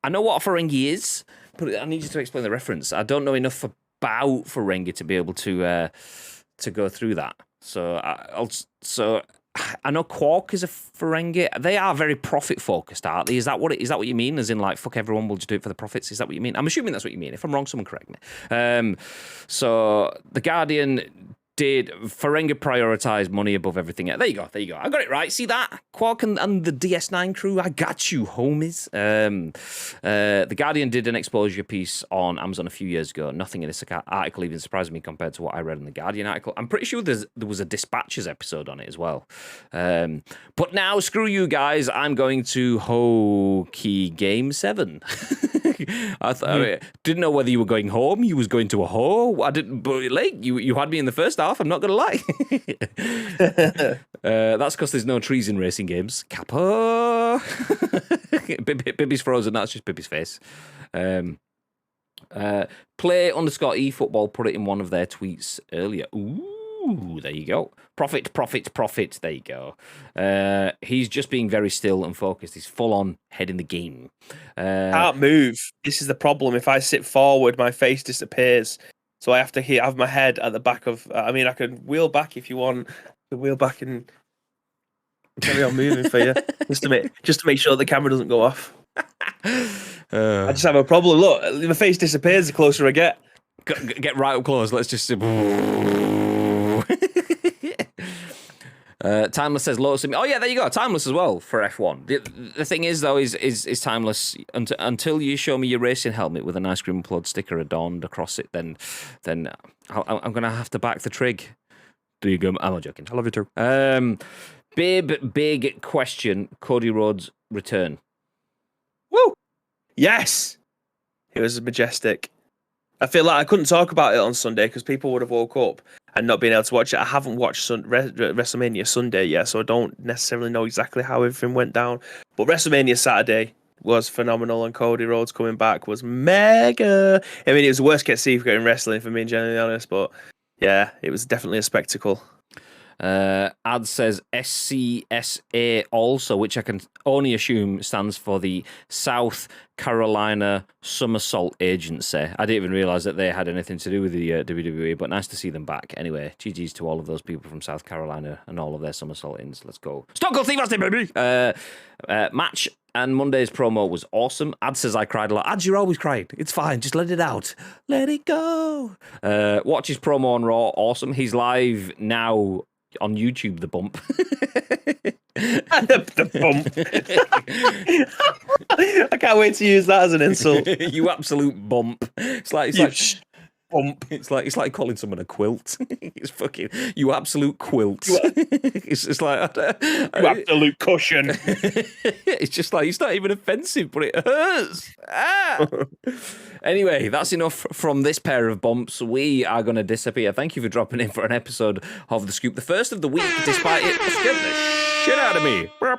A: I know what a Ferengi is, but I need you to explain the reference. I don't know enough about Ferengi to be able to go through that. So I know Quark is a Ferengi. They are very profit focused, aren't they? Is that what you mean? As in, like, fuck everyone, we'll just do it for the profits. Is that what you mean? I'm assuming that's what you mean. If I'm wrong, someone correct me. So the Guardian did Ferengi prioritize money above everything? There you go. I got it right. See that? Quark and the DS9 crew. I got you, homies. The Guardian did an exposure piece on Amazon a few years ago. Nothing in this article even surprised me compared to what I read in the Guardian article. I'm pretty sure there was a Dispatches episode on it as well. But now, screw you guys. I'm going to Hokey Game 7. I didn't know whether you were going home. You was going to a ho. I didn't. But like you had me in the first off. I'm not going to lie. That's because there's no trees in racing games. Kappa. Bibby's frozen. That's just Bibby's face. Play_e football put it in one of their tweets earlier. Ooh, there you go. Profit. There you go. He's just being very still and focused. He's full on head in the game.
C: Can't move. This is the problem. If I sit forward, my face disappears. So I have to have my head at the back of. I mean, I can wheel back if you want. To wheel back and carry on moving for you, just to make sure the camera doesn't go off. I just have a problem. Look, my face disappears the closer I get.
A: Get right up close. Let's just. Timeless says Lotus. Oh yeah, there you go. Timeless as well for F1. The thing is though, is Timeless until you show me your racing helmet with an ice cream plug sticker adorned across it. Then I'm gonna have to back the trig. Do you go? I'm not joking. I love you too. Big question. Cody Rhodes' return.
C: Woo! Yes, it was majestic. I feel like I couldn't talk about it on Sunday because people would have woke up and not been able to watch it. I haven't watched WrestleMania Sunday yet, so I don't necessarily know exactly how everything went down. But WrestleMania Saturday was phenomenal, and Cody Rhodes coming back was mega. I mean, it was the worst kept secret in wrestling, for being genuinely honest, but yeah, it was definitely a spectacle.
A: Ad says SCSA also, which I can only assume stands for the South Carolina Somersault Agency. I didn't even realise that they had anything to do with the WWE, but nice to see them back. Anyway, GG's to all of those people from South Carolina and all of their somersaultings. Let's go. Stone Cold Steve Austin, baby! Match and Monday's promo was awesome. Ad says I cried a lot. Ad, you're always crying. It's fine. Just let it out. Let it go. Watch his promo on Raw. Awesome. He's live now on YouTube, the bump.
C: The bump. I can't wait to use that as an insult.
A: You absolute bump. It's like bump. It's like calling someone a quilt. It's fucking you absolute quilt. It's like
C: you absolute cushion.
A: It's just like it's not even offensive, but it hurts. Anyway, that's enough from this pair of bumps. We are going to disappear. Thank you for dropping in for an episode of The Scoop, the first of the week, despite it scared the shit out of me. A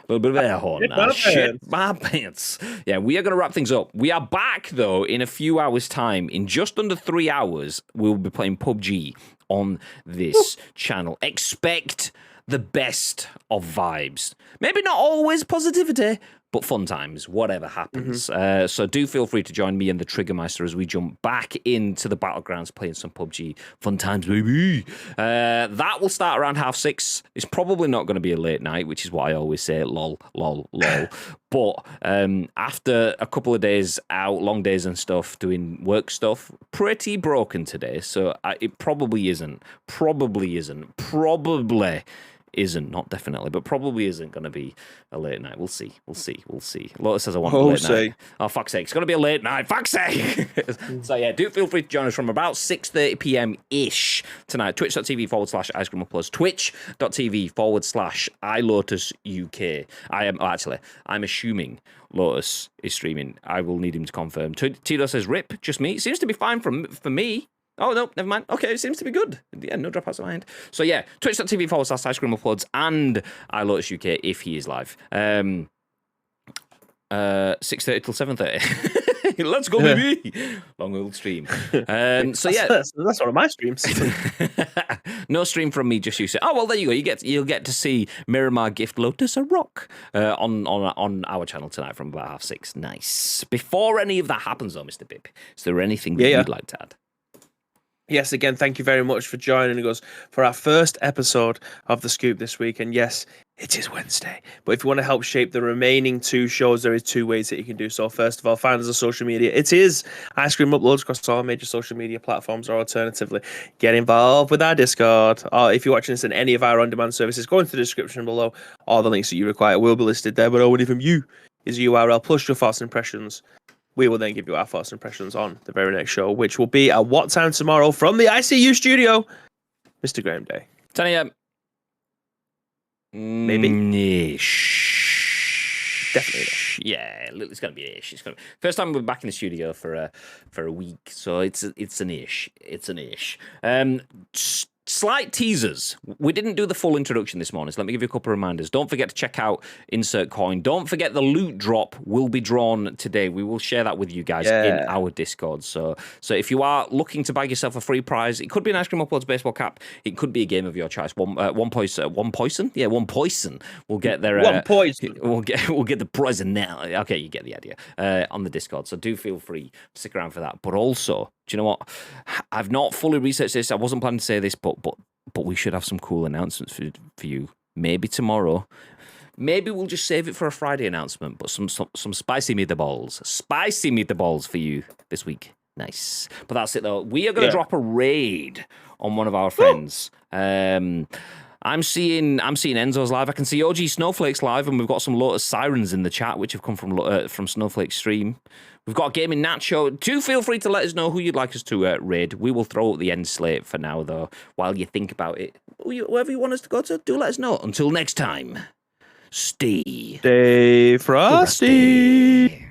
A: little bit of air horn. Shit my pants. Yeah, we are going to wrap things up. We are back, though, in a few hours' time. In just under 3 hours, we'll be playing PUBG on this channel. Expect the best of vibes. Maybe not always positivity, but fun times, whatever happens. So do feel free to join me and the Triggermeister as we jump back into the Battlegrounds playing some PUBG. Fun times, baby. That will start around 6:30. It's probably not going to be a late night, which is why I always say lol. But after a couple of days out, long days and stuff, doing work stuff, pretty broken today. So it probably isn't, not definitely, but probably isn't going to be a late night. We'll see. Lotus says I want a late night. Oh, fuck's sake. It's going to be a late night. Fuck's sake. So, yeah, do feel free to join us from about 6:30 p.m.-ish tonight. Twitch.tv/Ice Cream Plus. Twitch.tv/iLotusUK. I'm assuming Lotus is streaming. I will need him to confirm. Tito says, rip, just me. It seems to be fine for me. Oh, no, never mind. Okay, it seems to be good. Yeah, no dropouts of my end. So, yeah, twitch.tv/Ice Cream Uploads and iLotus UK if he is live. 6:30 till 7:30. Let's go, baby. Long old stream. So, yeah.
C: That's one of my streams.
A: No stream from me, just you say. Oh, well, there you go. You'll get to see Miramar gift Lotus a rock on our channel tonight from about 6:30. Nice. Before any of that happens, though, Mr. Bib, is there anything that you'd like to add?
C: Yes, again, thank you very much for joining us for our first episode of The Scoop this week. And yes, it is Wednesday. But if you want to help shape the remaining 2 shows, there is 2 ways that you can do so. First of all, find us on social media. It is Ice Cream Uploads across all major social media platforms, or alternatively, get involved with our Discord. Or if you're watching this in any of our on-demand services, go into the description below. All the links that you require will be listed there. But all we need from you is a URL plus your thoughts and impressions. We will then give you our first impressions on the very next show, which will be at what time tomorrow from the ICU studio, Mr. Graham Day.
A: 10 a.m.
C: Maybe. Definitely an ish.
A: Yeah, it's gonna be an ish. First time we're back in the studio for a week, so it's an ish. It's an ish. Slight teasers. We didn't do the full introduction this morning, so let me give you a couple of reminders. Don't forget to check out Insert Coin. Don't forget the loot drop will be drawn today. We will share that with you guys in our Discord. So if you are looking to bag yourself a free prize, it could be an Ice Cream Uploads baseball cap. It could be a game of your choice. One poison. Yeah, one poison. We'll get there.
C: One poison.
A: We'll get the poison now. Okay, you get the idea. On the Discord. So do feel free to stick around for that. But also, do you know what? I've not fully researched this. I wasn't planning to say this, but we should have some cool announcements for you. Maybe tomorrow. Maybe we'll just save it for a Friday announcement. But some spicy meatballs for you this week. Nice. But that's it though. We are going to drop a raid on one of our friends. I'm seeing Enzo's live. I can see OG Snowflake's live, and we've got some Lotus Sirens in the chat, which have come from Snowflake's stream. We've got a gaming Nacho. Do feel free to let us know who you'd like us to raid. We will throw up the end slate for now, though, while you think about it. Wherever you want us to go to, do let us know. Until next time, stay
C: frosty.